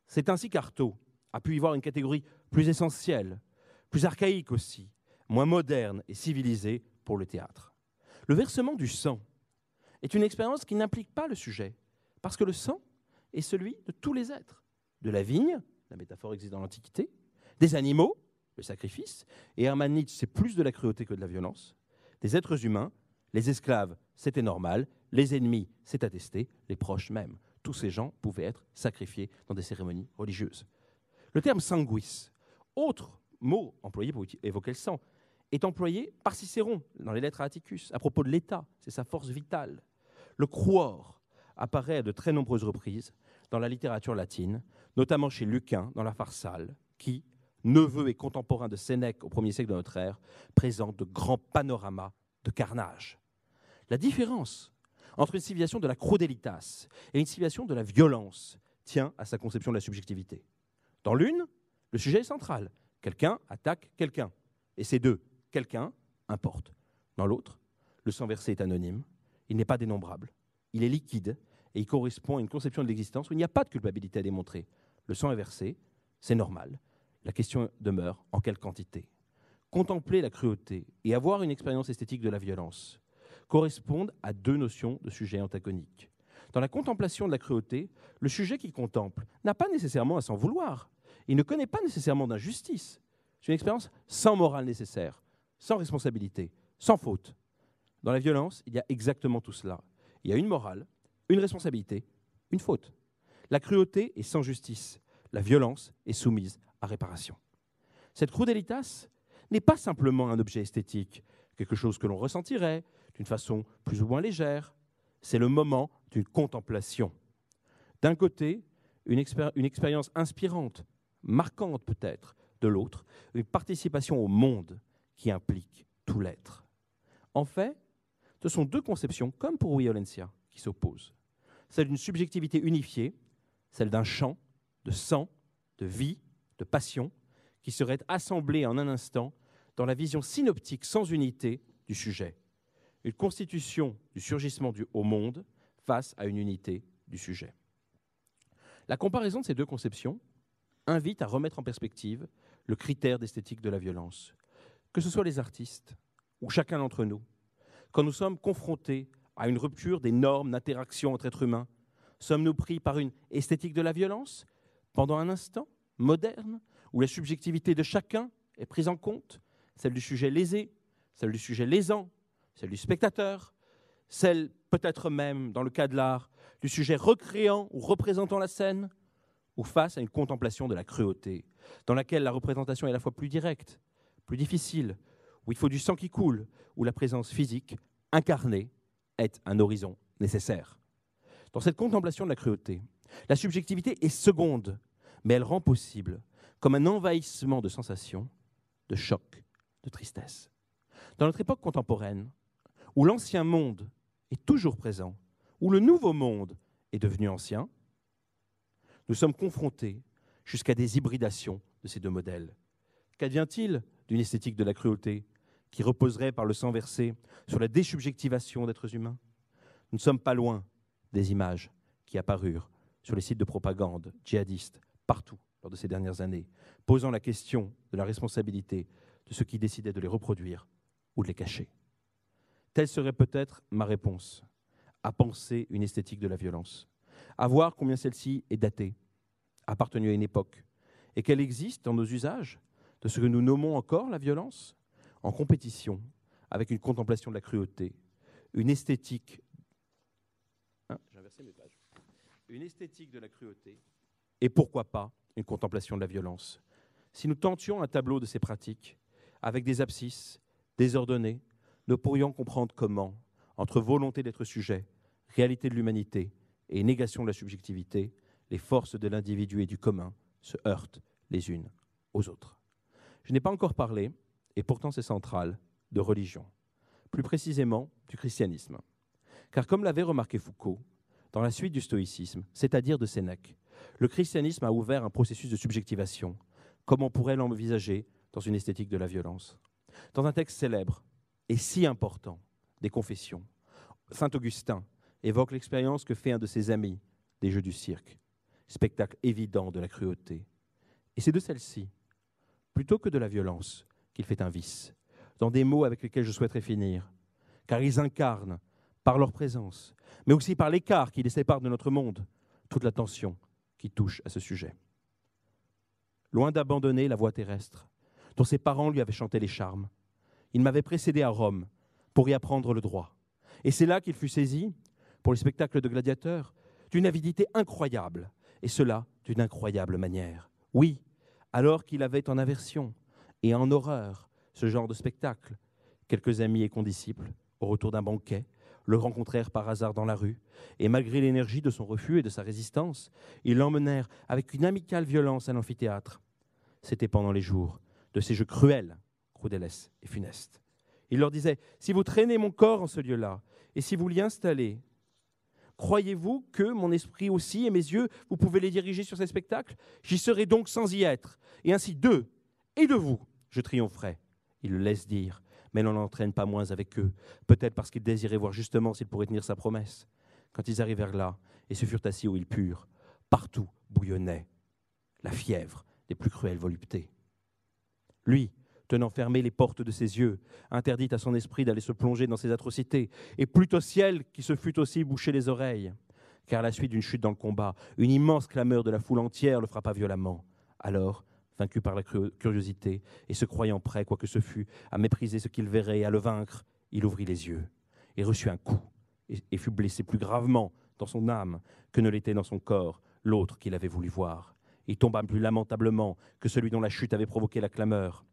C'est ainsi qu'Artaud a pu y voir une catégorie plus essentielle, plus archaïque aussi, moins moderne et civilisée pour le théâtre. Le versement du sang est une expérience qui n'implique pas le sujet, parce que le sang est celui de tous les êtres, de la vigne, la métaphore existe dans l'Antiquité, des animaux, le sacrifice, et Hermann Nietzsche, c'est plus de la cruauté que de la violence, des êtres humains, les esclaves, c'était normal, les ennemis, c'est attesté, les proches même. Tous ces gens pouvaient être sacrifiés dans des cérémonies religieuses. Le terme sanguis, autre mot employé pour évoquer le sang, est employé par Cicéron dans les lettres à Atticus, à propos de l'État, c'est sa force vitale. Le quor apparaît à de très nombreuses reprises dans la littérature latine, notamment chez Lucain dans la Pharsale, qui, neveu et contemporain de Sénèque au 1er siècle de notre ère, présente de grands panoramas de carnage. La différence entre une civilisation de la crudelitas et une civilisation de la violence tient à sa conception de la subjectivité. Dans l'une, le sujet est central. Quelqu'un attaque quelqu'un. Et ces deux, quelqu'un, importe. Dans l'autre, le sang versé est anonyme, il n'est pas dénombrable, il est liquide et il correspond à une conception de l'existence où il n'y a pas de culpabilité à démontrer. Le sang est versé, c'est normal. La question demeure en quelle quantité. Contempler la cruauté et avoir une expérience esthétique de la violence correspondent à deux notions de sujet antagoniques. Dans la contemplation de la cruauté, le sujet qui contemple n'a pas nécessairement à s'en vouloir. Il ne connaît pas nécessairement d'injustice. C'est une expérience sans morale nécessaire, sans responsabilité, sans faute. Dans la violence, il y a exactement tout cela. Il y a une morale, une responsabilité, une faute. La cruauté est sans justice. La violence est soumise à réparation. Cette crudelitas n'est pas simplement un objet esthétique, quelque chose que l'on ressentirait d'une façon plus ou moins légère. C'est le moment d'une contemplation. D'un côté, une expérience inspirante, marquante peut-être, de l'autre, une participation au monde qui implique tout l'être. En fait, ce sont deux conceptions, comme pour Violencia, qui s'opposent. Celle d'une subjectivité unifiée, celle d'un champ de sang, de vie, de passion, qui serait assemblée en un instant dans la vision synoptique sans unité du sujet. Une constitution du surgissement au monde face à une unité du sujet. La comparaison de ces deux conceptions invite à remettre en perspective le critère d'esthétique de la violence. Que ce soit les artistes ou chacun d'entre nous, quand nous sommes confrontés à une rupture des normes d'interaction entre êtres humains, sommes-nous pris par une esthétique de la violence pendant un instant moderne où la subjectivité de chacun est prise en compte, celle du sujet lésé, celle du sujet lésant, celle du spectateur, celle peut-être même, dans le cas de l'art, du sujet recréant ou représentant la scène, ou face à une contemplation de la cruauté, dans laquelle la représentation est à la fois plus directe, plus difficile, où il faut du sang qui coule, où la présence physique, incarnée, est un horizon nécessaire. Dans cette contemplation de la cruauté, la subjectivité est seconde, mais elle rend possible, comme un envahissement de sensations, de choc, de tristesse. Dans notre époque contemporaine, où l'ancien monde est toujours présent, où le nouveau monde est devenu ancien, nous sommes confrontés jusqu'à des hybridations de ces deux modèles. Qu'advient-il d'une esthétique de la cruauté qui reposerait par le sang versé sur la désubjectivation d'êtres humains? Nous ne sommes pas loin des images qui apparurent sur les sites de propagande djihadistes partout lors de ces dernières années, posant la question de la responsabilité de ceux qui décidaient de les reproduire ou de les cacher. Telle serait peut-être ma réponse à penser une esthétique de la violence, à voir combien celle-ci est datée, appartenue à une époque, et qu'elle existe dans nos usages de ce que nous nommons encore la violence, en compétition avec une contemplation de la cruauté, une esthétique, j'ai inversé mes pages, une esthétique de la cruauté, et pourquoi pas une contemplation de la violence. Si nous tentions un tableau de ces pratiques, avec des abscisses désordonnées, nous pourrions comprendre comment, entre volonté d'être sujet, réalité de l'humanité et négation de la subjectivité, les forces de l'individu et du commun se heurtent les unes aux autres. Je n'ai pas encore parlé, et pourtant c'est central, de religion, plus précisément du christianisme. Car comme l'avait remarqué Foucault, dans la suite du stoïcisme, c'est-à-dire de Sénèque, le christianisme a ouvert un processus de subjectivation, comme on pourrait l'envisager dans une esthétique de la violence. Dans un texte célèbre, et si important des confessions. Saint Augustin évoque l'expérience que fait un de ses amis des Jeux du cirque, spectacle évident de la cruauté. Et c'est de celle-ci, plutôt que de la violence, qu'il fait un vice, dans des mots avec lesquels je souhaiterais finir, car ils incarnent, par leur présence, mais aussi par l'écart qui les sépare de notre monde, toute la tension qui touche à ce sujet. Loin d'abandonner la voie terrestre, dont ses parents lui avaient chanté les charmes, il m'avait précédé à Rome pour y apprendre le droit. Et c'est là qu'il fut saisi, pour les spectacles de gladiateurs, d'une avidité incroyable, et cela d'une incroyable manière. Oui, alors qu'il avait en aversion et en horreur ce genre de spectacle, quelques amis et condisciples, au retour d'un banquet, le rencontrèrent par hasard dans la rue, et malgré l'énergie de son refus et de sa résistance, ils l'emmenèrent avec une amicale violence à l'amphithéâtre. C'était pendant les jours de ces jeux cruels, crudelles et funestes. Il leur disait, « Si vous traînez mon corps en ce lieu-là, et si vous l'y installez, croyez-vous que mon esprit aussi et mes yeux, vous pouvez les diriger sur ces spectacles? J'y serai donc sans y être. Et ainsi d'eux et de vous, je triompherai. » Il le laisse dire, mais n'en entraîne pas moins avec eux, peut-être parce qu'il désirait voir justement s'il pourrait tenir sa promesse. Quand ils arrivèrent là et se furent assis où ils purent, partout bouillonnait la fièvre des plus cruelles voluptés. Lui, tenant fermées les portes de ses yeux, interdit à son esprit d'aller se plonger dans ces atrocités, et plût au ciel qui se fût aussi bouché les oreilles, car à la suite d'une chute dans le combat, une immense clameur de la foule entière le frappa violemment. Alors, vaincu par la curiosité, et se croyant prêt, quoi que ce fût, à mépriser ce qu'il verrait et à le vaincre, il ouvrit les yeux, et reçut un coup, et fut blessé plus gravement dans son âme que ne l'était dans son corps l'autre qu'il avait voulu voir. Il tomba plus lamentablement que celui dont la chute avait provoqué la clameur.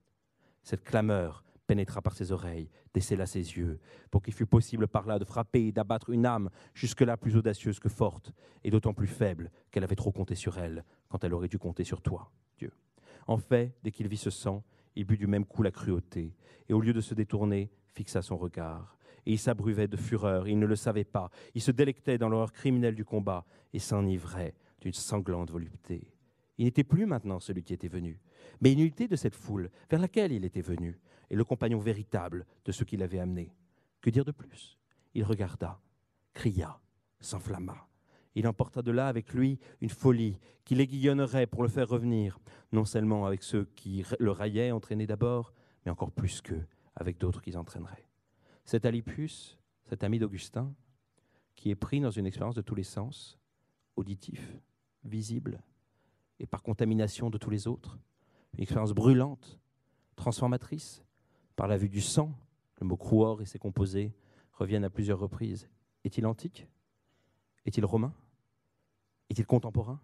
Cette clameur pénétra par ses oreilles, décela ses yeux, pour qu'il fût possible par là de frapper et d'abattre une âme jusque-là plus audacieuse que forte, et d'autant plus faible qu'elle avait trop compté sur elle, quand elle aurait dû compter sur toi, Dieu. En fait, dès qu'il vit ce sang, il but du même coup la cruauté, et au lieu de se détourner, fixa son regard. Et il s'abreuvait de fureur, il ne le savait pas, il se délectait dans l'horreur criminelle du combat, et s'enivrait d'une sanglante volupté. Il n'était plus maintenant celui qui était venu, mais une unité de cette foule vers laquelle il était venu, et le compagnon véritable de ceux qui l'avaient amené. Que dire de plus? Il regarda, cria, s'enflamma. Il emporta de là avec lui une folie qui l'aiguillonnerait pour le faire revenir, non seulement avec ceux qui le raillaient, entraînés d'abord, mais encore plus qu'eux, avec d'autres qu'ils entraîneraient. Cet Alypius, cet ami d'Augustin, qui est pris dans une expérience de tous les sens, auditif, visible, et par contamination de tous les autres, une expérience brûlante, transformatrice, par la vue du sang, le mot cruor et ses composés reviennent à plusieurs reprises. Est-il antique? Est-il romain? Est-il contemporain?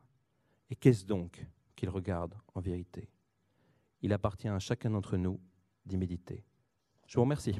Et qu'est-ce donc qu'il regarde en vérité? Il appartient à chacun d'entre nous d'y méditer. Je vous remercie.